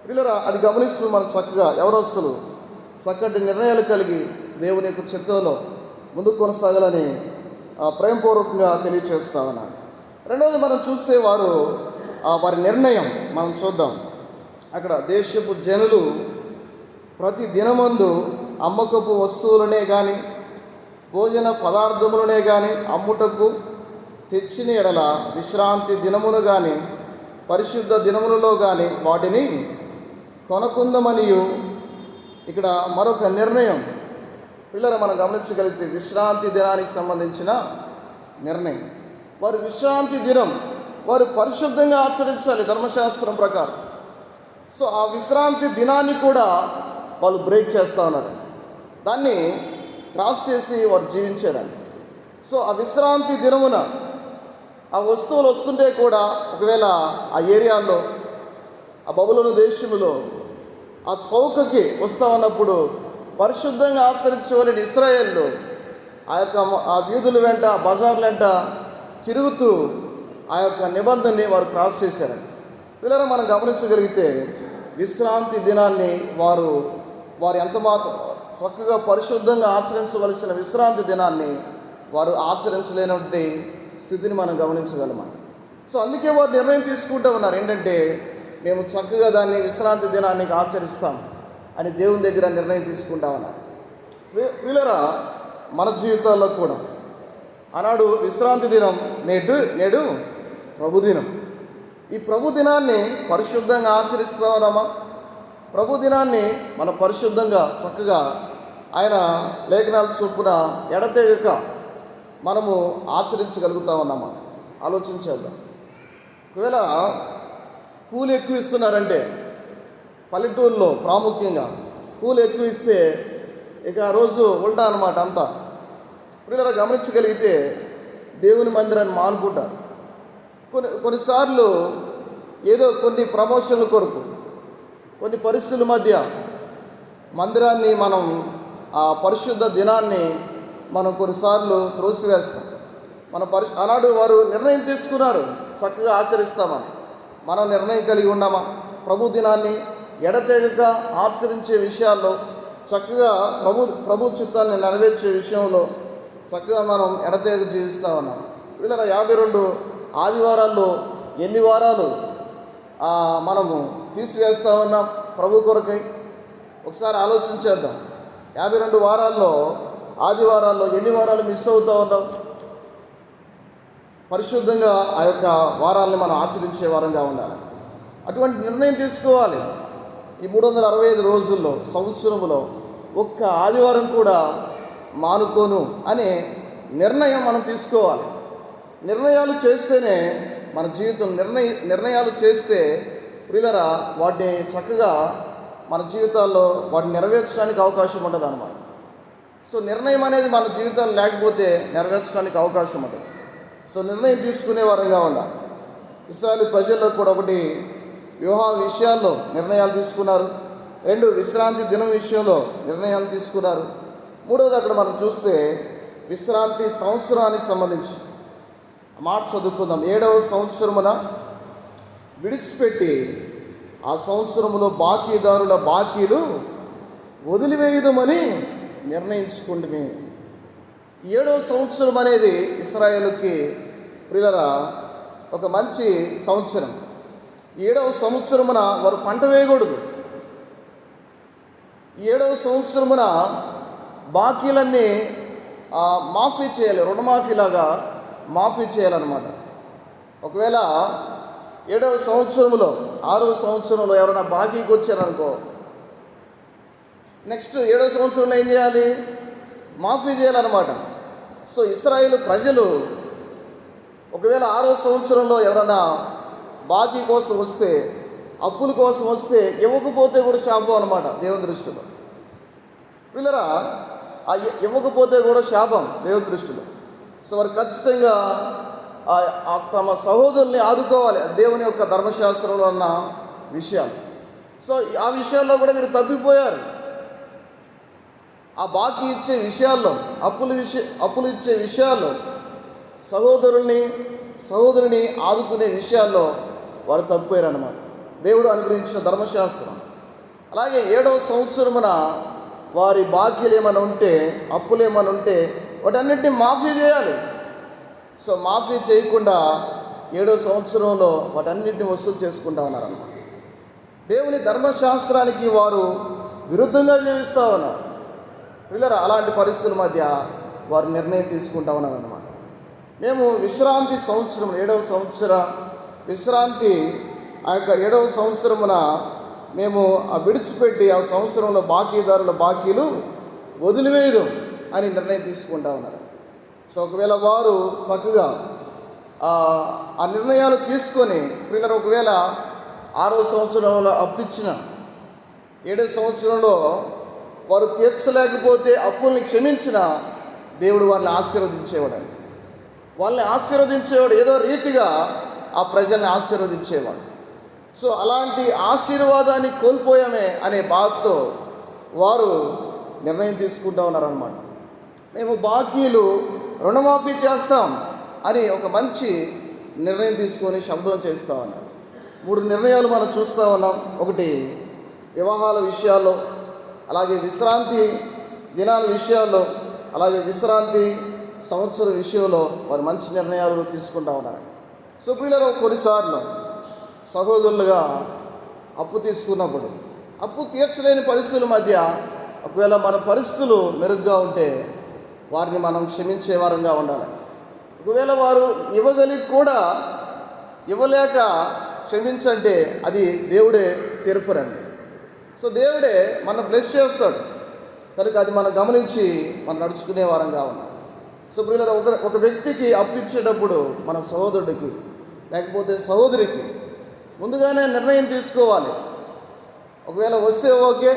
పిల్లరా, అది గమనిస్తూ మనం చక్కగా యవనస్తులు చక్కటి నిర్ణయాలు కలిగి దేవుని యొక్క చిత్తంలో ముందుకు కొనసాగాలని ప్రేమపూర్వకంగా తెలియచేస్తా ఉన్నాను. రెండవది మనం చూస్తే వారి నిర్ణయం మనం చూద్దాం. అక్కడ దేశపు జనులు ప్రతి దినమందు అమ్మకపు వస్తువులనే కానీ భోజన పదార్థములనే కానీ అమ్ముటకు తెచ్చిన ఎడల విశ్రాంతి దినమును కానీ పరిశుద్ధ దినములలో కానీ వాటిని కొనకుందమనియు ఇక్కడ మరొక నిర్ణయం. పిల్లలు మనం గమనించగలిగితే విశ్రాంతి దినానికి సంబంధించిన నిర్ణయం. వారు విశ్రాంతి దినం వారు పరిశుద్ధంగా ఆచరించాలి ధర్మశాస్త్రం ప్రకారం. సో ఆ విశ్రాంతి దినాన్ని కూడా వాళ్ళు బ్రేక్ చేస్తూ ఉన్నారు, దాన్ని క్రాస్ చేసి వారు జీవించారని. సో ఆ విశ్రాంతి దినమున ఆ వస్తువులు వస్తుంటే కూడా ఒకవేళ ఆ ఏరియాలో, ఆ బబులోను దేశంలో ఆ చౌకకి వస్తూ ఉన్నప్పుడు పరిశుద్ధంగా ఆచరించవలని ఇశ్రాయేలు ఆ వీధుల వెంట, బజార్ల వెంట తిరుగుతూ ఆ యొక్క నిబంధనని వారు క్రాస్ చేశారని. పిల్లలు మనం గమనించగలిగితే విశ్రాంతి దినాన్ని వారు ఎంత మాత్రం చక్కగా పరిశుద్ధంగా ఆచరించవలసిన విశ్రాంతి దినాన్ని వారు ఆచరించలేనటువంటి స్థితిని మనం గమనించగలమా. సో అందుకే వారు నిర్ణయం తీసుకుంటూ ఉన్నారు, ఏంటంటే మేము చక్కగా దాన్ని విశ్రాంతి దినాన్ని ఆచరిస్తాం అని దేవుని దగ్గర నిర్ణయం తీసుకుంటా ఉన్నారు. ప్రియులరా, మన జీవితాల్లో కూడా ఆనాడు విశ్రాంతి దినం, నేడు ప్రభు దినం. ఈ ప్రభు దినాన్ని పరిశుద్ధంగా ఆచరిస్తూ ఉన్నామా? ప్రభు దినాన్ని మనం పరిశుద్ధంగా చక్కగా ఆయన లేఖనాల చొప్పున ఎడతెగక మనము ఆచరించగలుగుతా ఉన్నామా? ఆలోచించేద్దాం. ఒకవేళ కూలి ఎక్కువ ఇస్తున్నారంటే, పల్లెటూరులో ప్రాముఖ్యంగా కూలి ఎక్కువ ఇస్తే ఇక ఆ రోజు ఉల్టా అనమాట అంతా. ఇప్పుడు గమనించగలిగితే దేవుని మందిరాన్ని మానుకుంటారు. కొన్నిసార్లు ఏదో కొన్ని ప్రమోషన్ల కొరకు, కొన్ని పరిస్థితుల మధ్య మందిరాన్ని మనం, ఆ పరిశుద్ధ దినాన్ని మనం కొన్నిసార్లు త్రోసివేస్తాం. ఆనాడు వారు నిర్ణయం తీసుకున్నారు చక్కగా ఆచరిస్తామని. మనం నిర్ణయం కలిగి ఉన్నామా? ప్రభు దినాన్ని ఎడతెగక ఆచరించే విషయాల్లో చక్కగా ప్రభు చిత్తాన్ని నెరవేర్చే విషయంలో చక్కగా మనం ఎడతెగక జీవిస్తూ ఉన్నాం. వీళ్ళ 52 ఆదివారాల్లో ఎన్ని వారాలు మనము తీసివేస్తూ ఉన్నాం ప్రభు కొరకై? ఒకసారి ఆలోచించేద్దాం. 52 వారాల్లో, ఆదివారాల్లో ఎన్ని వారాలు మిస్ అవుతూ ఉన్నాం? పరిశుద్ధంగా ఆ యొక్క వారాలని మనం ఆచరించే వారంగా ఉండాలి. అటువంటి నిర్ణయం తీసుకోవాలి. ఈ 365 రోజుల్లో, సంవత్సరంలో ఒక్క ఆదివారం కూడా మానుకోను అనే నిర్ణయం మనం తీసుకోవాలి. నిర్ణయాలు చేస్తేనే మన జీవితం, నిర్ణయాలు చేస్తే ప్రియులరా వాటిని చక్కగా మన జీవితాల్లో వాటిని నెరవేర్చడానికి అవకాశం ఉంటుంది అన్నమాట. సో నిర్ణయం అనేది మన జీవితాలు లేకపోతే నెరవేర్చడానికి అవకాశం ఉంటుంది. సో నిర్ణయం తీసుకునే వారంగా ఉండాలి. ఇశ్రాయేలు ప్రజల్లో కూడా ఒకటి వివాహ విషయాల్లో నిర్ణయాలు తీసుకున్నారు, 2 విశ్రాంతి దినం విషయంలో నిర్ణయాలు తీసుకున్నారు, 3వది అక్కడ మనం చూస్తే విశ్రాంతి సంవత్సరానికి సంబంధించి మాట చదువుకుందాం. 7వ సంవత్సరమున విడిచిపెట్టి ఆ సంవత్సరములో బాకీదారుల బాకీలు వదిలివేయదమని నిర్ణయించుకుంటుమే. 7వ సంవత్సరం అనేది ఇశ్రాయేలుకి ప్రియులరా ఒక మంచి సంవత్సరం. 7వ సంవత్సరమున వారు పంట వేయకూడదు. 7వ సంవత్సరమున బాకీలన్నీ మాఫీ చేయాలి, రుణమాఫీలాగా మాఫీ చేయాలన్నమాట. ఒకవేళ 7వ సంవత్సరంలో 6వ సంవత్సరంలో ఎవరైనా బాకీకి వచ్చారనుకో, నెక్స్ట్ 7వ సంవత్సరంలో ఏం చేయాలి? మాఫీ చేయాలన్నమాట. సో ఇశ్రాయేలు ప్రజలు ఒకవేళ 6వ సంవత్సరంలో ఎవరైనా బాకీ కోసం వస్తే, అప్పుల కోసం వస్తే ఇవ్వకపోతే కూడా శాపం అనమాట దేవుని దృష్టిలో. పిల్లరా, ఇవ్వకపోతే కూడా శాపం దేవుని దృష్టిలో. సో వారు ఖచ్చితంగా తమ సహోదరుల్ని ఆదుకోవాలి. దేవుని యొక్క ధర్మశాస్త్రంలో ఉన్న విషయాలు. సో ఆ విషయాల్లో కూడా మీరు తప్పిపోయారు. ఆ బాకీ ఇచ్చే విషయాల్లో, అప్పులు ఇచ్చే విషయాల్లో, సహోదరుని ఆదుకునే విషయాల్లో వారు తప్పిపోయారన్నమాట. దేవుడు అనుగ్రహించిన ధర్మశాస్త్రం. అలాగే 7వ సంవత్సరమున వారి బాకీలు ఏమైనా ఉంటే, అప్పులు ఏమైనా ఉంటే వాటన్నిటిని మాఫీ చేయాలి. సో మాఫీ చేయకుండా 7వ సంవత్సరంలో వాటన్నిటిని వసూలు చేసుకుంటా ఉన్నారన్నమాట. దేవుని ధర్మశాస్త్రానికి వారు విరుద్ధంగా జీవిస్తూ ఉన్నారు. పిల్లలు అలాంటి పరిస్థితుల మధ్య వారు నిర్ణయం తీసుకుంటా ఉన్నారన్నమాట. మేము విశ్రాంతి సంవత్సరం 7వ సంవత్సర విశ్రాంతి ఆ యొక్క 7వ సంవత్సరమున మేము విడిచిపెట్టి ఆ సంవత్సరంలో బాకీదారుల బాకీలు వదిలివేయదు అని నిర్ణయం తీసుకుంటా ఉన్నారు. సో ఒకవేళ వారు చక్కగా ఆ నిర్ణయాలు తీసుకొని పిల్లలు ఒకవేళ 6వ సంవత్సరంలో అప్పిచ్చిన 7వ సంవత్సరంలో వారు తీర్చలేకపోతే అప్పుల్ని క్షమించిన దేవుడు వాళ్ళని ఆశీర్వదించేవాడు. ఏదో రీతిగా ఆ ప్రజల్ని ఆశీర్వదించేవాడు. సో అలాంటి ఆశీర్వాదాన్ని కోల్పోయామే అనే బాధతో వారు నిర్ణయం తీసుకుంటూ ఉన్నారన్నమాట. మేము బాకీలు రుణమాఫీ చేస్తాం అని ఒక మంచి నిర్ణయం తీసుకొని శబ్దం చేస్తూ ఉన్నారు. 3 నిర్ణయాలు మనం చూస్తూ ఉన్నాం. ఒకటి వివాహాల విషయాల్లో, అలాగే విశ్రాంతి దినాల విషయాల్లో, అలాగే విశ్రాంతి సంవత్సరం విషయంలో వారు మంచి నిర్ణయాలు తీసుకుంటూ ఉన్నారు. సో పిల్లలు కొన్నిసార్లు సహోదరులుగా అప్పు తీసుకున్నప్పుడు అప్పు తీర్చలేని పరిస్థితుల మధ్య ఒకవేళ మన పరిస్థితులు మెరుగ్గా ఉంటే వారిని మనం క్షమించే వారంగా ఉండాలి. ఒకవేళ వారు ఇవ్వగలిగి కూడా ఇవ్వలేక క్షమించంటే అది దేవుడే తీర్పురండి. సో దేవుడే మనం బ్లెస్ చేస్తాడు కనుక అది మనం గమనించి మనం నడుచుకునే వారంగా ఉన్నాం. సో పిల్లలు ఒక వ్యక్తికి అప్పు ఇచ్చేటప్పుడు మన సహోదరుడికి లేకపోతే సహోదరికి ముందుగానే నిర్ణయం తీసుకోవాలి. ఒకవేళ వస్తే ఓకే,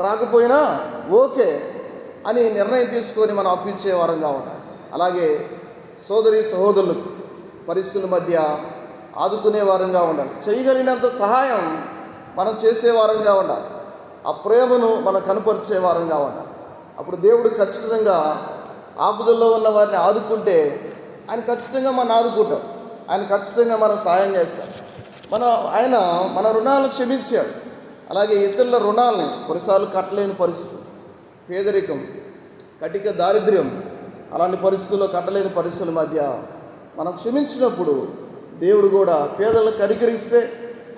రాకపోయినా ఓకే అని నిర్ణయం తీసుకొని మనం అప్పించే వారంగా ఉండాలి. అలాగే సహోదరులకు పరిస్థితుల మధ్య ఆదుకునే వారంగా ఉండాలి. చేయగలిగినంత సహాయం మనం చేసే వారంగా ఉండాలి. ఆ ప్రేమను మనం కనపరిచే వారంగా ఉండాలి. అప్పుడు దేవుడు ఖచ్చితంగా ఆపదల్లో ఉన్న వారిని ఆదుకుంటే ఆయన ఖచ్చితంగా మనం ఆదుకుంటాం. ఆయన ఖచ్చితంగా మనం సహాయం చేస్తాం. ఆయన మన రుణాలను క్షమించాడు. అలాగే ఇతరుల రుణాలని కొన్నిసార్లు కట్టలేని పరిస్థితి, పేదరికం, కటిక దారిద్ర్యం, అలాంటి పరిస్థితుల్లో కట్టలేని పరిస్థితుల మధ్య మనం క్షమించినప్పుడు దేవుడు కూడా పేదలను కనికరిస్తే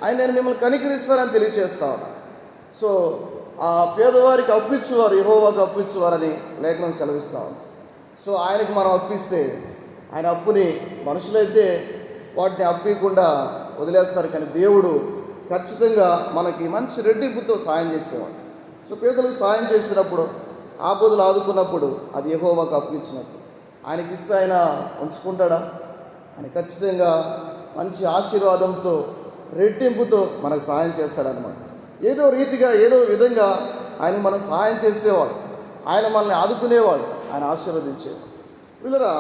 ఆయన మిమ్మల్ని కనికరిస్తారని తెలియజేస్తా ఉన్నాడు. సో ఆ పేదవారికి అప్పిచ్చేవారు యెహోవాకు అప్పిచ్చేవారని లేఖనం సెలవిస్తా ఉంది. సో ఆయనకు మనం అప్పిస్తే ఆయన అప్పుని మనుషులైతే వాటిని అప్పియకుండా వదిలేస్తారు, కానీ దేవుడు ఖచ్చితంగా మనకి మంచి రెట్టింపుతో సాయం చేసేవాడు. సో పేదలకు సాయం చేసినప్పుడు, ఆపదలు ఆదుకున్నప్పుడు అది యెహోవాకు అప్పిచ్చినప్పుడు ఆయనకి ఇస్తే ఆయన ఉంచుకుంటాడా? ఆయన ఖచ్చితంగా మంచి ఆశీర్వాదంతో రెట్టింపుతో మనకు సహాయం చేస్తాడనమాట. ఏదో రీతిగా ఏదో విధంగా ఆయన మనకు సహాయం చేసేవాడు, ఆయన మనల్ని ఆదుకునేవాడు, ఆయన ఆశీర్వదించేవాడు. పిల్లరా,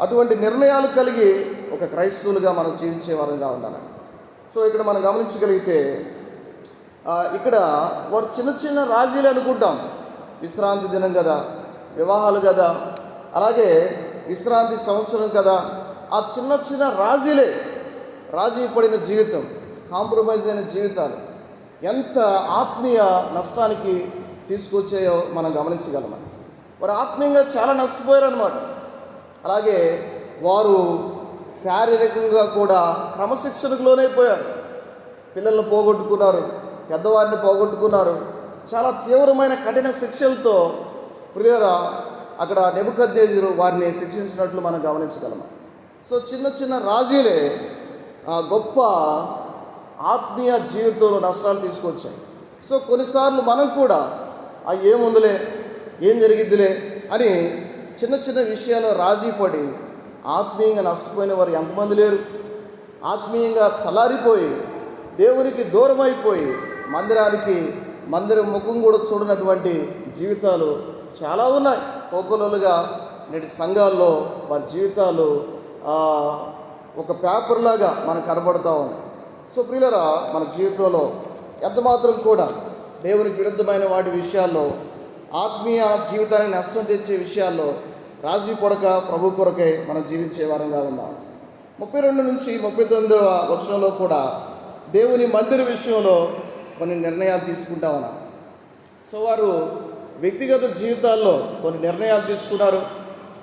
అటువంటి నిర్ణయాలు కలిగి ఒక క్రైస్తవులుగా మనం జీవించే వారంగా ఉండాలి. సో ఇక్కడ మనం గమనించగలిగితే ఇక్కడ వారు చిన్న చిన్న రాజీలు అనుకుంటాం. విశ్రాంతి దినం కదా, వివాహాలు కదా, అలాగే విశ్రాంతి సంవత్సరం కదా, ఆ చిన్న చిన్న రాజీ పడిన జీవితం, కాంప్రమైజ్ అయిన జీవితాలు ఎంత ఆత్మీయ నష్టానికి తీసుకొచ్చాయో మనం గమనించగలం. వారు ఆత్మీయంగా చాలా నష్టపోయారు అనమాట. అలాగే వారు శారీరకంగా కూడా క్రమశిక్షణకు లోనైపోయారు. పిల్లలను పోగొట్టుకున్నారు, పెద్దవారిని పోగొట్టుకున్నారు. చాలా తీవ్రమైన కఠిన శిక్షలతో ప్రియులారా అక్కడ నెబుకద్నెజరు వారిని శిక్షించినట్లు మనం గమనించగలము. సో చిన్న చిన్న రాజులే గొప్ప ఆత్మీయ జీవితంలో నష్టాలు తీసుకొచ్చాయి. సో కొన్నిసార్లు మనం కూడా ఏముందిలే, ఏం జరిగిద్దిలే అని చిన్న చిన్న విషయాల్లో రాజీ పడి ఆత్మీయంగా నష్టపోయిన వారు ఎంతమంది లేరు? ఆత్మీయంగా చల్లారిపోయి దేవునికి దూరం అయిపోయి మందిరం ముఖం కూడా చూడనటువంటి జీవితాలు చాలా ఉన్నాయి. పోకలుగా నేటి సంఘాల్లో వారి జీవితాలు ఒక పేపర్లాగా మనకు కనబడుతూ ఉన్నాయి. సో ప్రియులారా, మన జీవితంలో ఎంతమాత్రం కూడా దేవునికి విరుద్ధమైన వాటి విషయాల్లో, ఆత్మీయ జీవితానికి నష్టం తెచ్చే విషయాల్లో రాజీ పడక ప్రభు కొరకై మనం జీవించే వారంగా ఉన్నాం. 32 నుంచి 39వ వచనంలో కూడా దేవుని మందిర విషయంలో కొన్ని నిర్ణయాలు తీసుకుంటా ఉన్నాం. సో వారు వ్యక్తిగత జీవితాల్లో కొన్ని నిర్ణయాలు తీసుకున్నారు.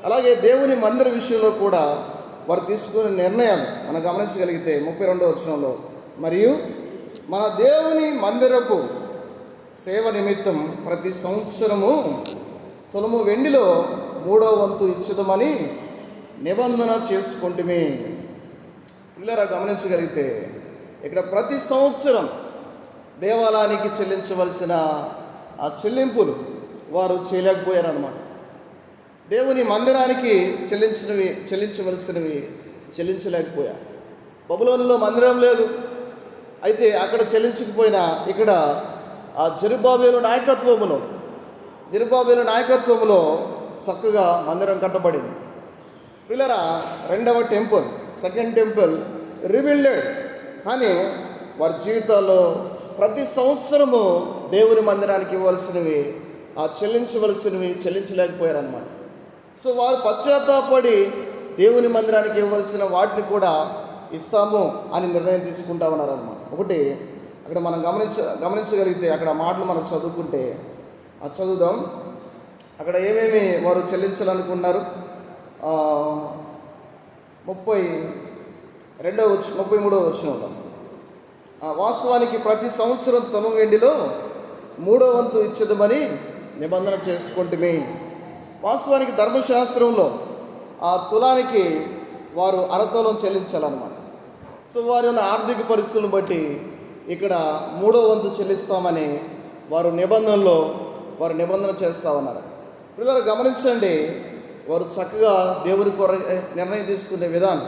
అలాగే దేవుని మందిర విషయంలో కూడా వారు తీసుకునే నిర్ణయాలు మనం గమనించగలిగితే 32వ వచనంలో, మరియు మన దేవుని మందిరపు సేవ నిమిత్తం ప్రతి సంవత్సరము తులము వెండిలో 3వ వంతు ఇచ్చుదామని నిబంధన చేసుకుంటుమే. పిల్లరా గమనించగలిగితే ఇక్కడ ప్రతి సంవత్సరం దేవాలయానికి చెల్లించవలసిన ఆ చెల్లింపులు వారు చేయలేకపోయారన్నమాట. దేవుని మందిరానికి చెల్లించవలసినవి చెల్లించలేకపోయారు. బబులోనులో మందిరం లేదు, అయితే అక్కడ చెల్లించకపోయినా ఇక్కడ ఆ జెరుబ్బాబెలు నాయకత్వములో చక్కగా మందిరం కట్టబడింది. పిల్లరా రెండవ టెంపుల్, సెకండ్ టెంపుల్ రిబిల్డెడ్. కానీ వారి జీవితాల్లో ప్రతి సంవత్సరము దేవుని మందిరానికి ఇవ్వాల్సినవి చెల్లించలేకపోయారన్నమాట. సో వారు పశ్చాత్తాపడి దేవుని మందిరానికి ఇవ్వాల్సిన వాటిని కూడా ఇస్తాము అని నిర్ణయం తీసుకుంటా ఉన్నారన్నమాట. ఒకటి అక్కడ మనం గమనించగలిగితే అక్కడ మాటలు మనం చదువుకుంటే చదువుదాం. అక్కడ ఏమేమి వారు చెల్లించాలనుకున్నారు? 33వ వచనంలో, వాస్తవానికి ప్రతి సంవత్సరం తులం వెండిలో 3వ వంతు ఇచ్చేదమని నిబంధన చేసుకుంటుమే. వాస్తవానికి ధర్మశాస్త్రంలో ఆ తులానికి వారు అరతులం చెల్లించాలన్నమాట. సో వారి ఉన్న ఆర్థిక పరిస్థితులను బట్టి ఇక్కడ 3వ వంతు చెల్లిస్తామని వారు నిబంధన చేస్తూ ఉన్నారు. పిల్లలు గమనించండి, వారు చక్కగా దేవుని నిర్ణయం తీసుకునే విధానం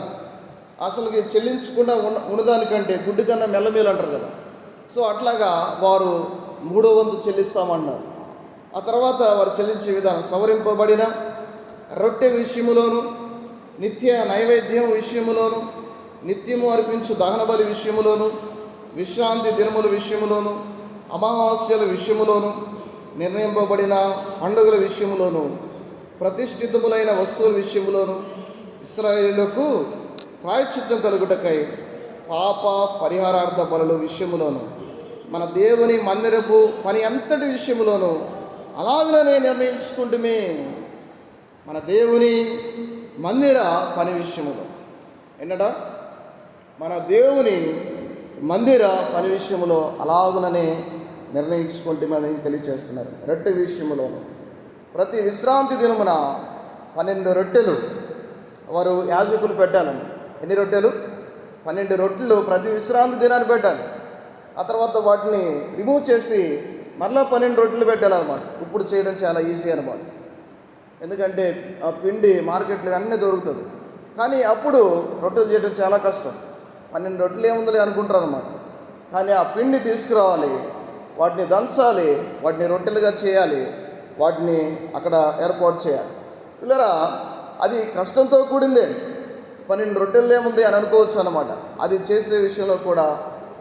అసలు చెల్లించకుండా ఉన్నదానికంటే గుడ్డు కన్నా మెల్లమేలు అంటారు కదా. సో అట్లాగా వారు 3వ వంతు చెల్లిస్తామన్నారు. ఆ తర్వాత వారు చెల్లించే విధానం సవరింపబడిన రొట్టె విషయములోను, నిత్య నైవేద్యం విషయములోను, నిత్యము అర్పించు దహన బలి విషయములోను, విశ్రాంతి దినముల విషయములోను, అమావాస్యల విషయములోను, నిర్ణయింపబడిన పండుగల విషయములోను, ప్రతిష్ఠితములైన వస్తువుల విషయములోను, ఇశ్రాయేలులకు ప్రాయశ్చిత్తం కలుగుటకై పాప పరిహారార్థ బలుల విషయములోను, మన దేవుని మందిరపు పని అంతటి విషయములోను అలాగనే నిర్ణయించుకుంటుమే. మన దేవుని మందిర పని విషయములో మన దేవుని మందిర పని విషయములో అలాగుననే నిర్ణయించుకుంటామని తెలియజేస్తున్నారు. రొట్టె విషయములోను ప్రతి విశ్రాంతి దినమున 12 రొట్టెలు వారు యాజకులు పెట్టాలని. ఎన్ని రొట్టెలు? 12 రొట్టెలు ప్రతి విశ్రాంతి దినాన్ని పెట్టాలి. ఆ తర్వాత వాటిని రిమూవ్ చేసి మరలా 12 రొట్టెలు పెట్టాలన్నమాట. ఇప్పుడు చేయడం చాలా ఈజీ అనమాట, ఎందుకంటే ఆ పిండి మార్కెట్లో అన్నీ దొరుకుతుంది. కానీ అప్పుడు రొట్టెలు చేయడం చాలా కష్టం. 12 రొట్టెలు ఏముందని అనుకుంటారు అనమాట. కానీ ఆ పిండి తీసుకురావాలి, వాటిని దంచాలి, వాటిని రొట్టెలుగా చేయాలి, వాటిని అక్కడ ఏర్పాటు చేయాలి. పిల్లరా అది కష్టంతో కూడిందే. 12 రొట్టెలు ఏముంది అని అనుకోవచ్చు అన్నమాట. అది చేసే విషయంలో కూడా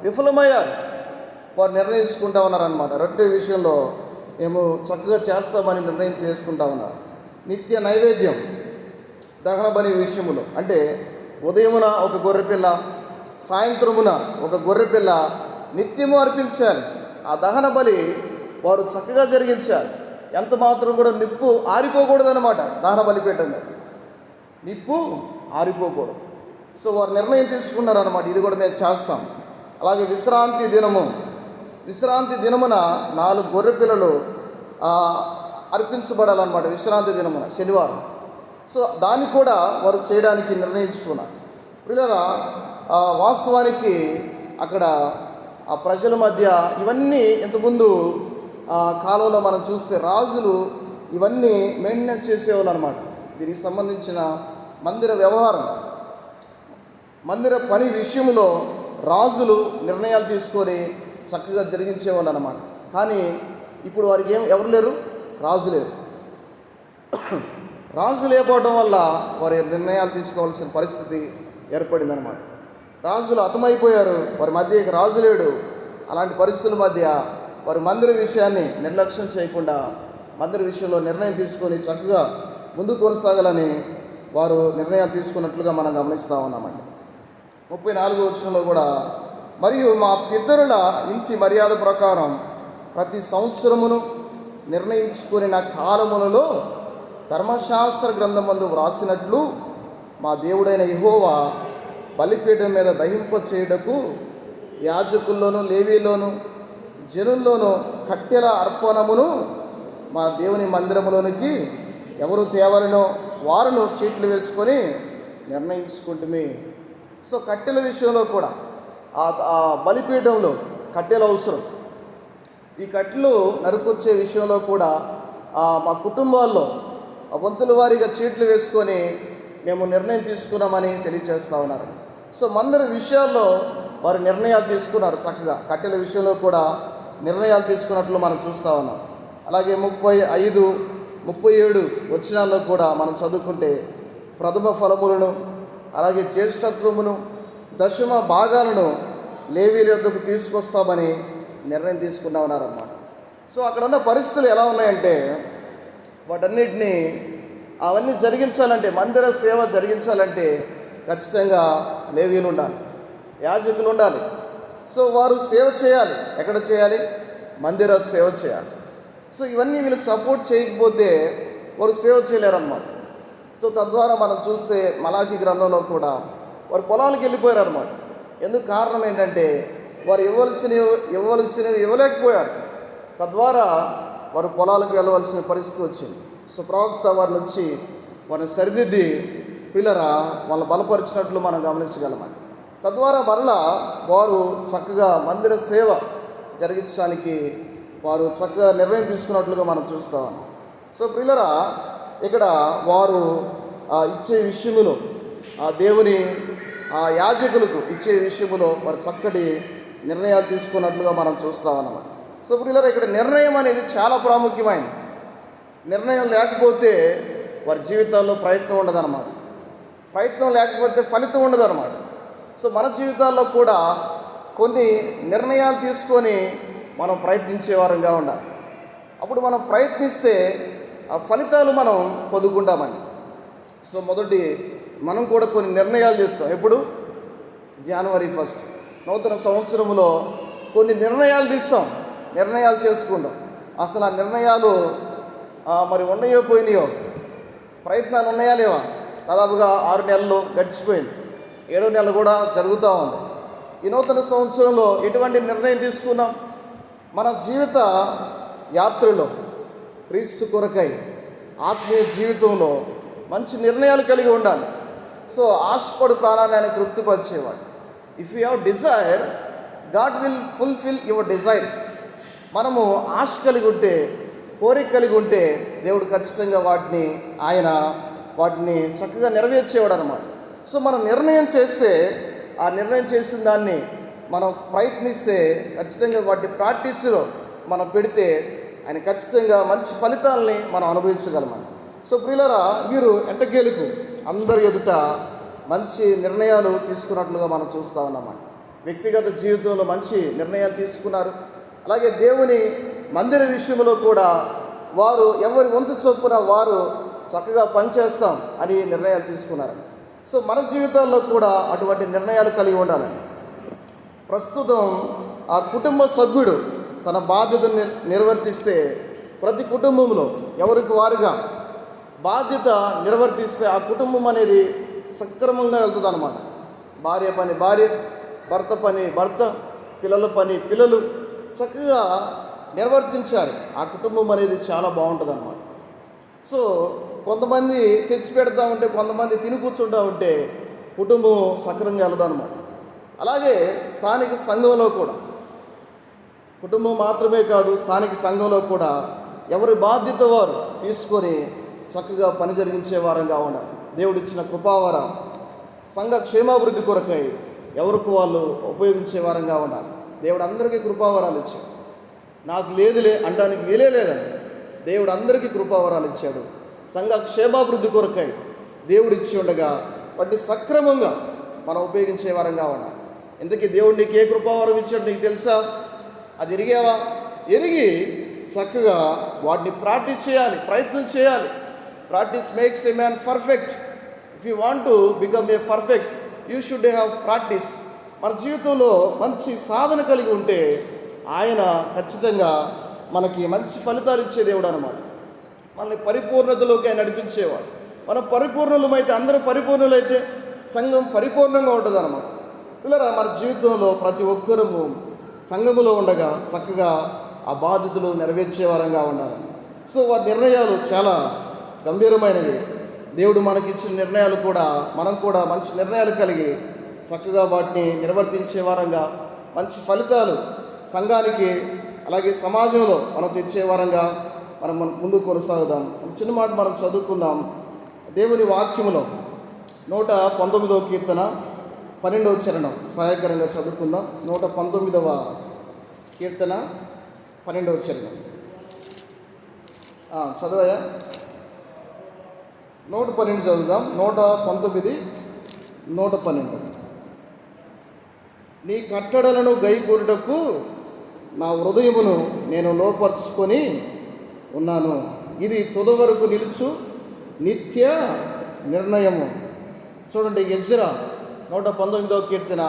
విఫలమయ్యారు. వారు నిర్ణయించుకుంటా ఉన్నారనమాట. రొట్టె విషయంలో మేము చక్కగా చేస్తామని నిర్ణయం చేసుకుంటా ఉన్నారు. నిత్య నైవేద్యం దహన బలి విషయములో అంటే ఉదయమున ఒక గొర్రెపిల్ల, సాయంత్రమున ఒక గొర్రెపిల్ల నిత్యము అర్పించాలి. ఆ దహన బలి వారు చక్కగా జరిగించాలి. ఎంత మాత్రం కూడా నిప్పు ఆరిపోకూడదు అనమాట. దహన బలిపీఠం మీద నిప్పు ఆరిపోకూడదు. సో వారు నిర్ణయం తీసుకున్నారన్నమాట, ఇది కూడా మేము చేస్తాం. అలాగే విశ్రాంతి దినమున 4 గొర్రె పిల్లలు అర్పించబడాలన్నమాట. విశ్రాంతి దినమున శనివారం. సో దాన్ని కూడా వారు చేయడానికి నిర్ణయించుకున్నారు. పిల్లరా, వాస్తవానికి అక్కడ ఆ ప్రజల మధ్య ఇవన్నీ ఇంతకుముందు కాలంలో మనం చూస్తే రాజులు ఇవన్నీ మెయింటెనెన్స్ చేసేవాళ్ళు అనమాట. దీనికి సంబంధించిన మందిర వ్యవహారం, మందిర పని విషయంలో రాజులు నిర్ణయాలు తీసుకొని చక్కగా జరిగించేవాళ్ళు అనమాట. కానీ ఇప్పుడు వారికి ఎవరు లేరు, రాజు లేరు. రాజు లేకపోవడం వల్ల వారి నిర్ణయాలు తీసుకోవాల్సిన పరిస్థితి ఏర్పడిందనమాట. రాజులు హతమైపోయారు, వారి మధ్య రాజు లేడు. అలాంటి పరిస్థితుల మధ్య వారి మందిర విషయాన్ని నిర్లక్ష్యం చేయకుండా మందిర విషయంలో నిర్ణయం తీసుకొని చక్కగా ముందుకు కొనసాగాలని వారు నిర్ణయాలు తీసుకున్నట్లుగా మనం గమనిస్తూ ఉన్నామండి. 34వ వచనంలో కూడా, మరియు మా పితరుల ఇంటి మర్యాద ప్రకారం ప్రతి సంవత్సరమును నిర్ణయించుకుని కాలములలో ధర్మశాస్త్ర గ్రంథమందు వ్రాసినట్లు మా దేవుడైన యెహోవా బలిపీఠం మీద దహింప చేయుటకు యాజకుల్లోనూ లేవీలోను జనుల్లోనూ కట్టెల అర్పణమును మా దేవుని మందిరములోనికి ఎవరు తేవాలనో వారును చీట్లు వేసుకొని నిర్ణయించుకుంటుమే. సో కట్టెల విషయంలో కూడా ఆ బలిపీఠంలో కట్టెలు అవసరం. ఈ కట్టెలు నరుకొచ్చే విషయంలో కూడా మా కుటుంబాల్లో వంతుల వారీగా చీట్లు వేసుకొని మేము నిర్ణయం తీసుకున్నామని తెలియజేస్తూ ఉన్నారు. సో మందిర విషయాల్లో వారు నిర్ణయాలు తీసుకున్నారు. చక్కగా కట్టెల విషయంలో కూడా నిర్ణయాలు తీసుకున్నట్లు మనం చూస్తూ ఉన్నాం. అలాగే 35, 37 వచనాల్లో కూడా మనం చదువుకుంటే ప్రథమ ఫలములను అలాగే జ్యేష్ఠత్వమును దశమ భాగాలను లేవీల యొద్దకు తీసుకొస్తామని నిర్ణయం తీసుకున్నా ఉన్నారన్నమాట. సో అక్కడ ఉన్న పరిస్థితులు ఎలా ఉన్నాయంటే, వాటన్నిటినీ అవన్నీ జరిగించాలంటే, మందిర సేవ జరిగించాలంటే ఖచ్చితంగా లేవీలు ఉండాలి, యాజకులు ఉండాలి. సో వారు సేవ చేయాలి. ఎక్కడ చేయాలి? మందిర సేవ చేయాలి. సో ఇవన్నీ వీళ్ళు సపోర్ట్ చేయకపోతే వారు సేవ చేయలేరన్నమాట. సో తద్వారా మనం చూస్తే మలాకి గ్రంథంలో కూడా వారు పొలాలకు వెళ్ళిపోయారు అన్నమాట. ఎందుకు కారణం ఏంటంటే వారు ఇవ్వవలసినవి ఇవ్వలేకపోయారు. తద్వారా వారు పొలాలకు వెళ్ళవలసిన పరిస్థితి వచ్చింది. సో ప్రవక్త వారిని వచ్చి వారిని సరిదిద్ది పిల్లరా వాళ్ళు బలపరిచినట్లు మనం గమనించగలమండి. తద్వారా మరలా వారు చక్కగా మందిర సేవ జరిగించడానికి వారు చక్కగా నిర్ణయం తీసుకున్నట్లుగా మనం చూస్తాం. సో పిల్లరా, ఇక్కడ వారు ఇచ్చే విషయములో దేవుని యాజకులకు ఇచ్చే విషయములో వారు చక్కటి నిర్ణయాలు తీసుకున్నట్లుగా మనం చూస్తాం అన్నమాట. సో పిల్లరా, ఇక్కడ నిర్ణయం అనేది చాలా ప్రాముఖ్యమైనది. నిర్ణయం లేకపోతే వారి జీవితాల్లో ప్రయత్నం ఉండదన్నమాట. ప్రయత్నం లేకపోతే ఫలితం ఉండదన్నమాట. సో మన జీవితాల్లో కూడా కొన్ని నిర్ణయాలు తీసుకొని మనం ప్రయత్నించే వారంగా ఉండాలి. అప్పుడు మనం ప్రయత్నిస్తే ఆ ఫలితాలు మనం పొందుకుంటామండి. సో మొదటి మనం కూడా కొన్ని నిర్ణయాలు చేస్తాం. ఎప్పుడు? జనవరి 1 నూతన సంవత్సరంలో కొన్ని నిర్ణయాలు తీస్తాం, నిర్ణయాలు చేసుకుంటాం. అసలు ఆ నిర్ణయాలు మరి ఉన్నాయో పోయినాయో, ప్రయత్నాలు ఉన్నాయా లేవా? దాదాపుగా 6 నెలలు గడిచిపోయింది, 7వ నెల కూడా జరుగుతూ ఉంది. ఈ నూతన సంవత్సరంలో ఎటువంటి నిర్ణయం తీసుకున్నాం? మన జీవిత యాత్రలో క్రీస్తు కొరకై ఆత్మీయ జీవితంలో మంచి నిర్ణయాలు కలిగి ఉండాలి. సో ఆశపడు ప్రాణాన్ని ఆయన తృప్తిపరిచేవాడు. If you have desire, God will fulfil your desires. మనము ఆశ కలిగి ఉంటే, కోరిక కలిగి ఉంటే దేవుడు ఖచ్చితంగా వాటిని చక్కగా నెరవేర్చేవాడు అనమాట. సో మనం నిర్ణయం చేస్తే, ఆ నిర్ణయం చేసిన దాన్ని మనం ప్రయత్నిస్తే, ఖచ్చితంగా వాటి ప్రాక్టీస్లో మనం పెడితే ఆయన ఖచ్చితంగా మంచి ఫలితాలని మనం అనుభవించగలమని. సో ప్రియులారా, మీరు ఎట్టకేలకు అందరి ఎదుట మంచి నిర్ణయాలు తీసుకున్నట్లుగా మనం చూస్తూ ఉన్నామని. వ్యక్తిగత జీవితంలో మంచి నిర్ణయాలు తీసుకున్నారు. అలాగే దేవుని మందిర విషయంలో కూడా వారు ఎవరి వంతు చొప్పున వారు చక్కగా పనిచేస్తాం అని నిర్ణయాలు తీసుకున్నారు. సో మన జీవితాల్లో కూడా అటువంటి నిర్ణయాలు కలిగి ఉండాలండి. ప్రస్తుతం ఆ కుటుంబ సభ్యుడు తన బాధ్యతను నిర్వర్తిస్తే ప్రతి కుటుంబంలో ఎవరికి వారుగా బాధ్యత నిర్వర్తిస్తే ఆ కుటుంబం అనేది సక్రమంగా వెళ్తుంది అన్నమాట. భార్య పని భార్య, భర్త పని భర్త, పిల్లల పని పిల్లలు చక్కగా నిర్వర్తించాలి. ఆ కుటుంబం అనేది చాలా బాగుంటుంది అన్నమాట. సో కొంతమంది తెచ్చి పెడతా ఉంటే, కొంతమంది తిని కూర్చుంటా ఉంటే కుటుంబం సక్రంగా వెళ్దాం అన్నమాట. అలాగే స్థానిక సంఘంలో కూడా, కుటుంబం మాత్రమే కాదు, స్థానిక సంఘంలో కూడా ఎవరి బాధ్యత వారు తీసుకొని చక్కగా పని జరిగించే వారంగా ఉండాలి. దేవుడిచ్చిన కృపావరం సంఘ క్షేమాభివృద్ధి కొరకై ఎవరికి వాళ్ళు ఉపయోగించే వారంగా ఉండాలి. దేవుడు అందరికీ కృపావరాలు ఇచ్చాడు. నాకు లేదులే అనడానికి వీలే లేదండి. దేవుడు అందరికీ కృపావరాలు ఇచ్చాడు. సంఘ క్షేమాభివృద్ధి కొరకై దేవుడు ఇచ్చి ఉండగా వాటిని సక్రమంగా మనం ఉపయోగించే వారంగా ఉండాలి. ఎందుకు దేవుడు నీకు ఏ కృపావరం ఇచ్చాడు నీకు తెలుసా? అది ఎరిగావా? ఎరిగి చక్కగా వాటిని ప్రాక్టీస్ చేయాలి, ప్రయత్నం చేయాలి. Practice makes a man perfect. If you want to become a perfect you should have practice. మన జీవితంలో మంచి సాధన కలిగి ఉంటే ఆయన ఖచ్చితంగా మనకి మంచి ఫలితాలు ఇచ్చే దేవుడు అన్నమాట. మనల్ని పరిపూర్ణతలోకి ఆయన నడిపించేవాడు. మనం పరిపూర్ణులమైతే, అందరూ పరిపూర్ణులైతే సంఘం పరిపూర్ణంగా ఉంటుంది అన్నమాట. పిల్లరా, మన జీవితంలో ప్రతి ఒక్కరము సంఘములో ఉండగా చక్కగా ఆ బాధ్యతలు నెరవేర్చే వారంగా ఉండాలి. సో వారి నిర్ణయాలు చాలా గంభీరమైనవి. దేవుడు మనకిచ్చిన నిర్ణయాలు కూడా మనం కూడా మంచి నిర్ణయాలు కలిగి చక్కగా వాటిని నిర్వర్తించే వారంగా మంచి ఫలితాలు సంఘానికి అలాగే సమాజంలో మనం తెచ్చే వారంగా మనం ముందుకు కొనసాగుదాం. చిన్న మాట మనం చదువుకుందాం. దేవుని వాక్యములో 119వ కీర్తన 12వ చరణం సహాయకరంగా చదువుకుందాం. 119వ కీర్తన 12వ చరణం చదవయా. 112 చదువుదాం. 119, 112. నీ కట్టడలను గైకొనుటకు నా హృదయమును నేను లోపరుచుకొని ఉన్నాను. ఇది తుద వరకు నిలుచు నిత్య నిర్ణయము. చూడండి, ఎజ్రా 119వ కీర్తన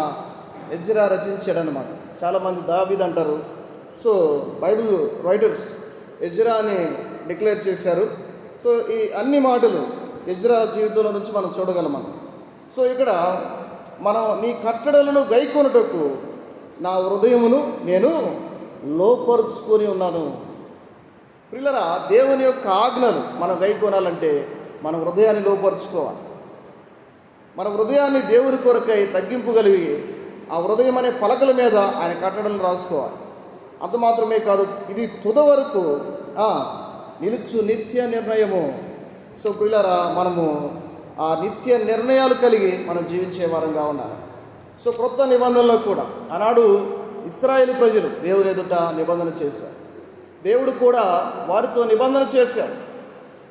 ఎజ్రా రచించాడనమాట. చాలామంది దావీదు అంటారు. సో బైబిల్ రైటర్స్ ఎజ్రా అని డిక్లేర్ చేశారు. సో ఈ అన్ని మాటలు ఎజ్రా జీవితంలో నుంచి మనం చూడగలం. సో ఇక్కడ మనం నీ కట్టడలను గైకొనుటకు నా హృదయమును నేను లోపరుచుకొని ఉన్నాను. పిల్లరా, దేవుని యొక్క ఆజ్ఞలు మనం గైకొనాలంటే మన హృదయాన్ని లోపరుచుకోవాలి. మన హృదయాన్ని దేవుని కొరకై తగ్గింపు కలిగి ఆ హృదయం అనే పలకల మీద ఆయన కట్టడలను రాసుకోవాలి. అంత మాత్రమే కాదు, ఇది తుద వరకు నిలుచు నిత్య నిర్ణయము. సో పిల్లరా, మనము ఆ నిత్య నిర్ణయాలు కలిగి మనం జీవించే వారంగా ఉండాలి. సో క్రొత్త నిబంధనలో కూడా ఆనాడు ఇశ్రాయేలు ప్రజలు దేవుని ఎదుట నిబంధన చేశారు. దేవుడు కూడా వారితో నిబంధన చేశాడు.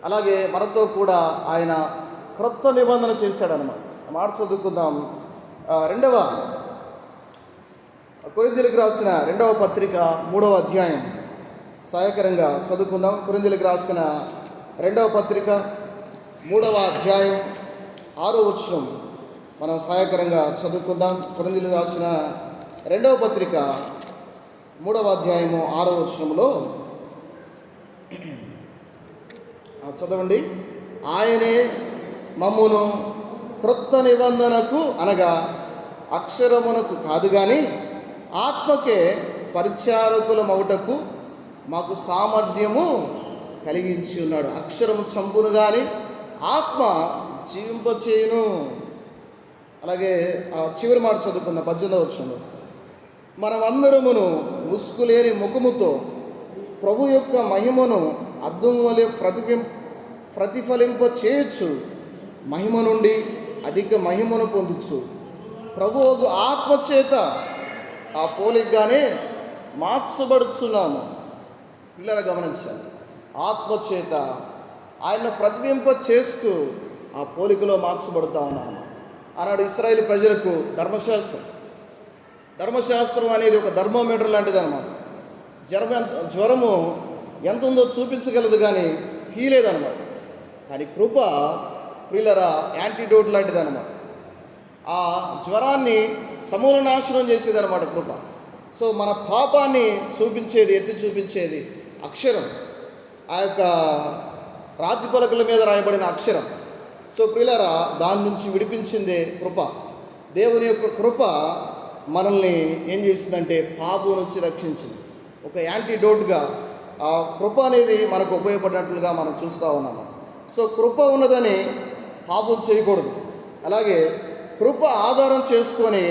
అలాగే మనతో కూడా ఆయన క్రొత్త నిబంధన చేశాడనమాట. మాట చదువుకుందాం. 2వ కొరింథీయులకు రాసిన 2వ పత్రిక 3వ అధ్యాయం సహాయకరంగా చదువుకుందాం. కొరింథీయులకు రాసిన 2వ పత్రిక 3వ అధ్యాయం 6వ వచనం మనం సహాయకరంగా చదువుకుందాం. కొరింథీయులకు రాసిన 2వ పత్రిక 3వ అధ్యాయము 6వ వచనంలో చదవండి. ఆయనే మమ్మును క్రొత్త నిబంధనకు అనగా అక్షరమునకు కాదు కానీ ఆత్మకే పరిచారకులమవుటకు మాకు సామర్థ్యము కలిగించి ఉన్నాడు. అక్షరము చంపును కానీ ఆత్మ జీవింపచేయును. అలాగే చివరి మాట చదువుకున్న 18వ వచనంలో మనమందరమును ముసుగులేని ముఖముతో ప్రభు యొక్క మహిమను అద్దం వలె ప్రతిఫలింప చేయొచ్చు, మహిమ నుండి అధిక మహిమను పొందొచ్చు. ప్రభు ఆత్మచేత ఆ పోలికగానే మార్చబడుచున్నాము. పిల్లలు గమనించాలి, ఆత్మచేత ఆయన ప్రతిబింప చేస్తూ ఆ పోలికలో మార్చబడుతూ ఉన్నాము. ఆనాడు ఇశ్రాయేలు ప్రజలకు ధర్మశాస్త్రం అనేది ఒక థర్మోమీటర్ లాంటిది అనమాట. జ్వరము ఎంత ఉందో చూపించగలదు కానీ తీయలేదన్నమాట. కానీ కృప ప్రియులరా యాంటీడోట్ లాంటిది అనమాట. ఆ జ్వరాన్ని సమూల నాశనం చేసేది అనమాట కృప. సో మన పాపాన్ని చూపించేది, ఎత్తి చూపించేది అక్షరం. ఆ యొక్క రాతి పలకల మీద రాయబడిన అక్షరం. సో ప్రియులారా, దాని నుంచి విడిపించిందే కృప. దేవుని యొక్క కృప మనల్ని ఏం చేసిందంటే పాపం నుంచి రక్షించింది. ఒక యాంటీడోట్గా ఆ కృప అనేది మనకు ఉపయోగపడినట్లుగా మనం చూస్తూ ఉన్నాము. సో కృప ఉన్నదని పాపం చేయకూడదు. అలాగే కృప ఆధారం చేసుకొని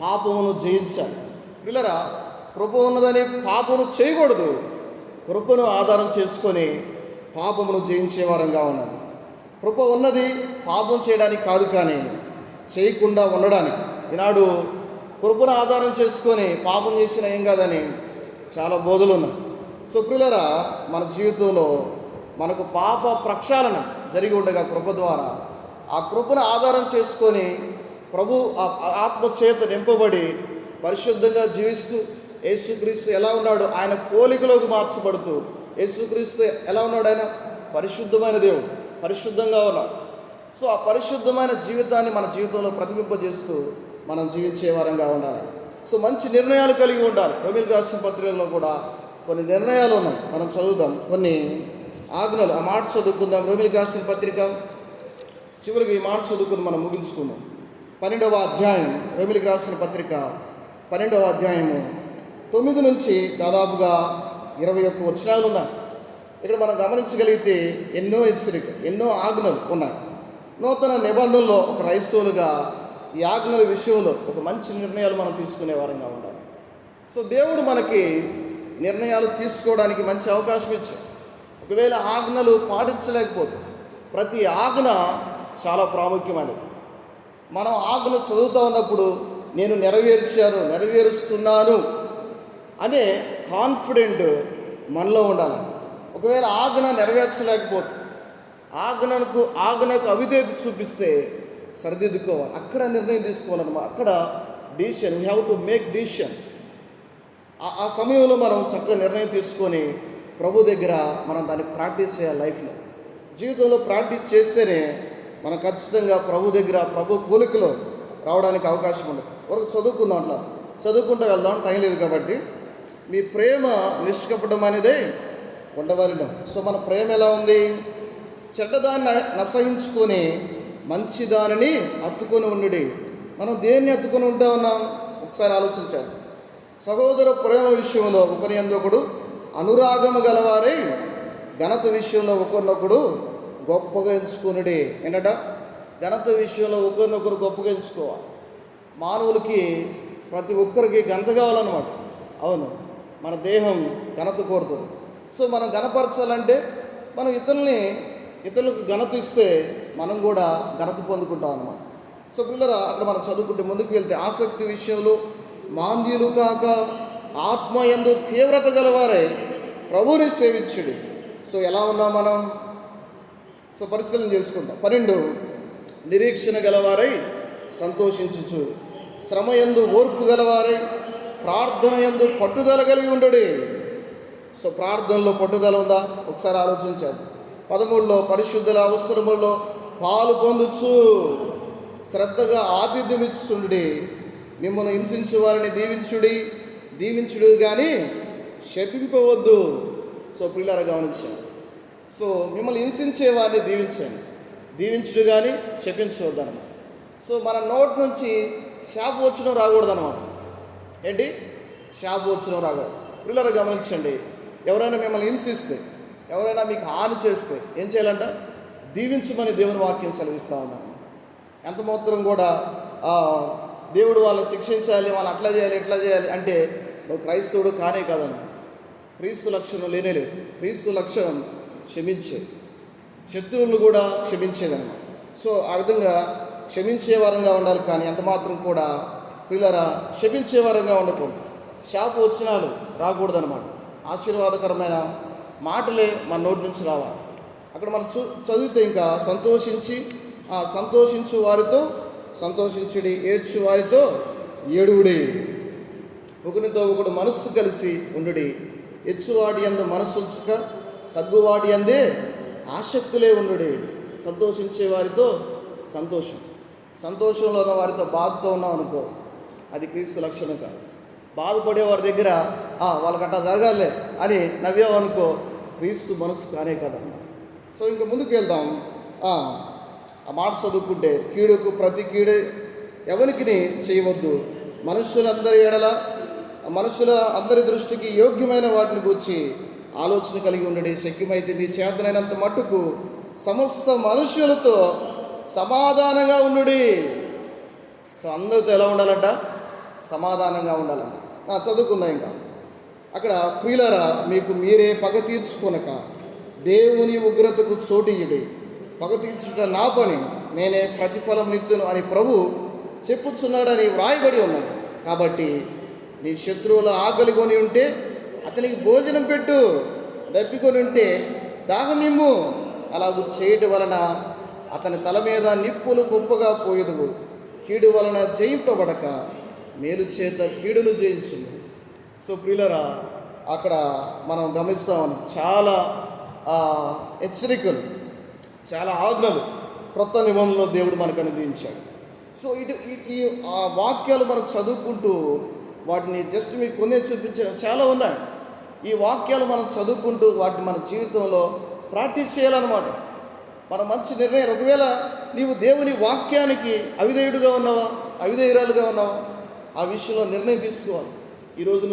పాపమును జయించాలి. పిల్లరా, కృప ఉన్నదని పాపమును చేయకూడదు. కృపను ఆధారం చేసుకొని పాపమును జయించే వారంగా ఉన్నాను. కృప ఉన్నది పాపం చేయడానికి కాదు, కానీ చేయకుండా ఉండడానికి. ఈనాడు కృపను ఆధారం చేసుకొని పాపం చేసిన ఏం కాదని చాలా బోధలు ఉన్నాయి. సో ప్రియులారా, మన జీవితంలో మనకు పాప ప్రక్షాళన జరిగి ఉండగా కృప ద్వారా ఆ కృపను ఆధారం చేసుకొని ప్రభు ఆత్మ చేత నింపబడి పరిశుద్ధంగా జీవిస్తూ యేసుక్రీస్తు ఎలా ఉన్నాడు, ఆయన పోలికలోకి మార్చబడుతూ యేసుక్రీస్తు ఎలా ఉన్నాడు, ఆయన పరిశుద్ధమైన దేవుడు, పరిశుద్ధంగా ఉన్నాడు. సో ఆ పరిశుద్ధమైన జీవితాన్ని మన జీవితంలో ప్రతిబింబజేస్తూ మనం జీవించే వారంగా ఉండాలి. సో మంచి నిర్ణయాలు కలిగి ఉండాలి. రోమీయులకు రాసిన పత్రికలో కూడా కొన్ని నిర్ణయాలు ఉన్నాయి, మనం చదువుదాం. కొన్ని ఆజ్ఞలు, ఆ మాట చదువుకుందాం. రోమీయులకు రాసిన పత్రిక చివరికి ఈ మాట చదువుకుని మనం ముగించుకుందాం. 12వ అధ్యాయం, రోమీయులకు రాసిన పత్రిక 12వ అధ్యాయము 9 నుంచి దాదాపుగా 21 వచనాలు ఉన్నాయి. ఇక్కడ మనం గమనించగలిగితే ఎన్నో హెచ్చరిక, ఎన్నో ఆజ్ఞలు ఉన్నాయి. నూతన నిబంధనలో ఒక క్రైస్తవులుగా ఈ ఆజ్ఞల విషయంలో ఒక మంచి నిర్ణయాలు మనం తీసుకునే వారంగా ఉండాలి. సో దేవుడు మనకి నిర్ణయాలు తీసుకోవడానికి మంచి అవకాశం ఇచ్చాడు. ఒకవేళ ఆజ్ఞలు పాటించలేకపోతే, ప్రతి ఆజ్ఞ చాలా ప్రాముఖ్యమైనది. మనం ఆజ్ఞ చదువుతూ ఉన్నప్పుడు నేను నెరవేరుస్తున్నాను అనే కాన్ఫిడెంట్ మనలో ఉండాలి. ఒకవేళ ఆజ్ఞ నెరవేర్చలేకపోతే, ఆజ్ఞకు అవిధేయత చూపిస్తే సరిదిద్దుకోవాలి. అక్కడ నిర్ణయం తీసుకోవాలన్నమాట. అక్కడ decision, we have to make decision. ఆ సమయంలో మనం చక్కగా నిర్ణయం తీసుకొని ప్రభు దగ్గర మనం దాన్ని ప్రాక్టీస్ చేయాలి. లైఫ్లో, జీవితంలో ప్రాక్టీస్ చేస్తేనే మనం ఖచ్చితంగా ప్రభు దగ్గర, ప్రభు పోలికలో రావడానికి అవకాశం ఉండదు. వరకు చదువుకుందాం, అట్లా చదువుకుంటూ వెళ్దాం, టైం లేదు కాబట్టి. మీ ప్రేమ నిష్కపటం అనేదే ఉండవలెను. సో మన ప్రేమ ఎలా ఉంది? చెడ్డదాన్ని నసహించుకొని మంచి దానిని హత్తుకొని ఉండుడి. మనం దేన్ని హత్తుకొని ఉంటా ఉన్నాం? ఒకసారి ఆలోచించాలి. సహోదర ప్రేమ విషయంలో ఒకరి యందు ఒకడు అనురాగము గలవారై ఘనత విషయంలో ఒకరినొకడు గొప్పగా ఎంచుకునుడి. ఏంటట? ఘనత విషయంలో ఒకరినొకరు గొప్పగా ఎంచుకోవాలి. మానవులకి ప్రతి ఒక్కరికి ఘనత కావాలన్నమాట. అవును, మన దేహం ఘనత కోరుతుంది. సో మనం ఘనపరచాలంటే మనం ఇతరులకు ఘనత ఇస్తే మనం కూడా ఘనత పొందుకుంటాం అన్నమాట. సో పిల్లరా, అక్కడ మనం చదువుకుంటే ముందుకు వెళ్తే, ఆసక్తి విషయంలో మాంద్యులు కాక ఆత్మయందు తీవ్రత గలవారే ప్రభువుని సేవించుడి. సో ఎలా ఉన్నాం మనం? సో పరిశీలన చేసుకుందాం. 12, నిరీక్షణ గలవారై సంతోషించుచు, శ్రమయందు ఓర్పు గలవారై ప్రార్థన యందు పట్టుదల కలిగి ఉండడి. సో ప్రార్థనలో పట్టుదల ఉందా? ఒకసారి ఆలోచించాలి. 13లో, పరిశుద్ధుల అవసరముల్లో పాలు పొందుచు శ్రద్ధగా ఆతిథ్యం ఇచ్చుండి, మిమ్మల్ని హింసించు వారిని దీవించుడు కానీ శపింపవద్దు. సో పిల్లలు గమనించాను. సో మిమ్మల్ని హింసించే వారిని దీవించుడు కానీ శపించవద్దు అన్నమాట. సో మన నోటి నుంచి శాపవచనం రాకూడదు అన్నమాట. ఏంటి? శాపవచనం రాకూడదు. పిల్లలు గమనించండి. ఎవరైనా మిమ్మల్ని హింసిస్తే, ఎవరైనా మీకు హాని చేస్తే ఏం చేయాలంట? దీవించమని దేవుని వాక్యం సెలవిస్తూ ఉన్నాను. ఎంత మాత్రం కూడా దేవుడు వాళ్ళని శిక్షించాలి, వాళ్ళు అట్లా చేయాలి ఇట్లా చేయాలి అంటే నువ్వు క్రైస్తవుడు కానే కాదన్న. క్రీస్తు లక్షణం లేనేలేదు. క్రీస్తు లక్షణం క్షమించే, శత్రువులను కూడా క్షమించేదన్నమాట. సో ఆ విధంగా క్షమించే వారంగా ఉండాలి. కానీ ఎంత మాత్రం కూడా పిల్లరా క్షమించే వారంగా ఉండకూడదు. శాపవచనాలు రాకూడదన్నమాట. ఆశీర్వాదకరమైన మాటలే మన నోటి నుంచి రావాలి. అక్కడ మనం చదివితే ఇంకా సంతోషించు వారితో సంతోషించుడి, ఏడ్చు వారితో ఏడువుడి, ఒకరితో ఒకడు మనస్సు కలిసి ఉండుడి, ఎచ్చువాడి యందు మనస్సు ఉంచక తగ్గువాడి అందే ఆసక్తులే ఉండుడి. సంతోషించే వారితో సంతోషంలో ఉన్న వారితో బాధతో ఉన్నాం అనుకో, అది క్రీస్తు లక్షణం కాదు. బాధపడే వారి దగ్గర వాళ్ళకి అట్టా జరగాలే అని నవ్వావు అనుకో, క్రీస్తు మనసు కానే కదన్న. సో ఇంకా ముందుకు వెళ్దాం. ఆ మాట చదువుకుంటే, కీడుకు ప్రతి కీడు ఎవరికి చేయవద్దు, మనుషులందరి ఎడల మనుషుల అందరి దృష్టికి యోగ్యమైన వాటిని గూర్చి ఆలోచన కలిగి ఉండడి. శక్యమైతే మీ చేతనైనంత మట్టుకు సమస్త మనుషులతో సమాధానంగా ఉండుడి. సో అందరితో ఎలా ఉండాలంట? సమాధానంగా ఉండాలంట. చదువుకుందాం ఇంకా. అక్కడ ప్రియులారా, మీకు మీరే పగ తీర్చుకొనక దేవుని ఉగ్రతకు చోటియ్యుడి. పగ తీర్చుట నా పని, నేనే ప్రతిఫలం నిత్తును అని ప్రభు చెప్పుచున్నాడని వ్రాయబడి ఉన్నది. కాబట్టి నీ శత్రువుల ఆకలి కొని ఉంటే అతనికి భోజనం పెట్టు, దప్పికొని ఉంటే దాహమిమ్ము. అలాగూ చేయటం వలన అతని తల మీద నిప్పులు గొప్పగా పోయేదువు. కీడు వలన జయింపబడక మేలు చేత కీడును జయించును. సో ప్రియులరా, అక్కడ మనం గమనిస్తామని చాలా హెచ్చరికలు, చాలా ఆజ్ఞలు క్రొత్త నిబంధనలో దేవుడు మనకు అనుగ్రహించాడు. సో ఈ వాక్యాలు మనం చదువుకుంటూ వాటిని జస్ట్ మీకు కొన్ని చూపించడం చాలా ఉన్నాయి. ఈ వాక్యాలు మనం చదువుకుంటూ వాటిని మన జీవితంలో ప్రాక్టీస్ చేయాలన్నమాట. మన మంచి నిర్ణయం. ఒకవేళ నీవు దేవుని వాక్యానికి అవిధేయుడుగా ఉన్నావా, అవిధేయురాలుగా ఉన్నావా, ఆ విషయంలో నిర్ణయం తీసుకోవాలి. ఈ రోజు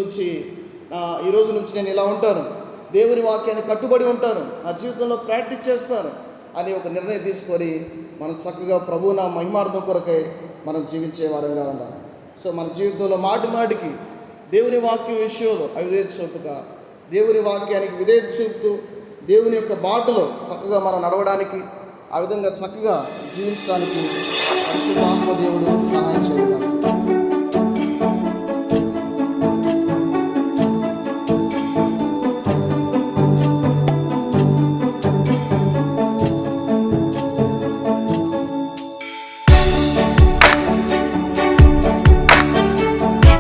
నుంచి నేను ఇలా ఉంటాను, దేవుని వాక్యాన్ని కట్టుబడి ఉంటాను, నా జీవితంలో ప్రాక్టీస్ చేస్తాను అని ఒక నిర్ణయం తీసుకొని మనం చక్కగా ప్రభువు నా మహిమార్థం కొరకై మనం జీవించే వారంగా ఉండాలి. సో మన జీవితంలో మాటి మాటికి దేవుని వాక్యం విషయంలో అవిధేయత చూపుగా, దేవుని వాక్యానికి విధేయత చూపుతూ దేవుని యొక్క బాటలో చక్కగా మనం నడవడానికి, ఆ విధంగా చక్కగా జీవించడానికి పరిశుద్ధాత్మ దేవుడు సహాయం చేయగలరు.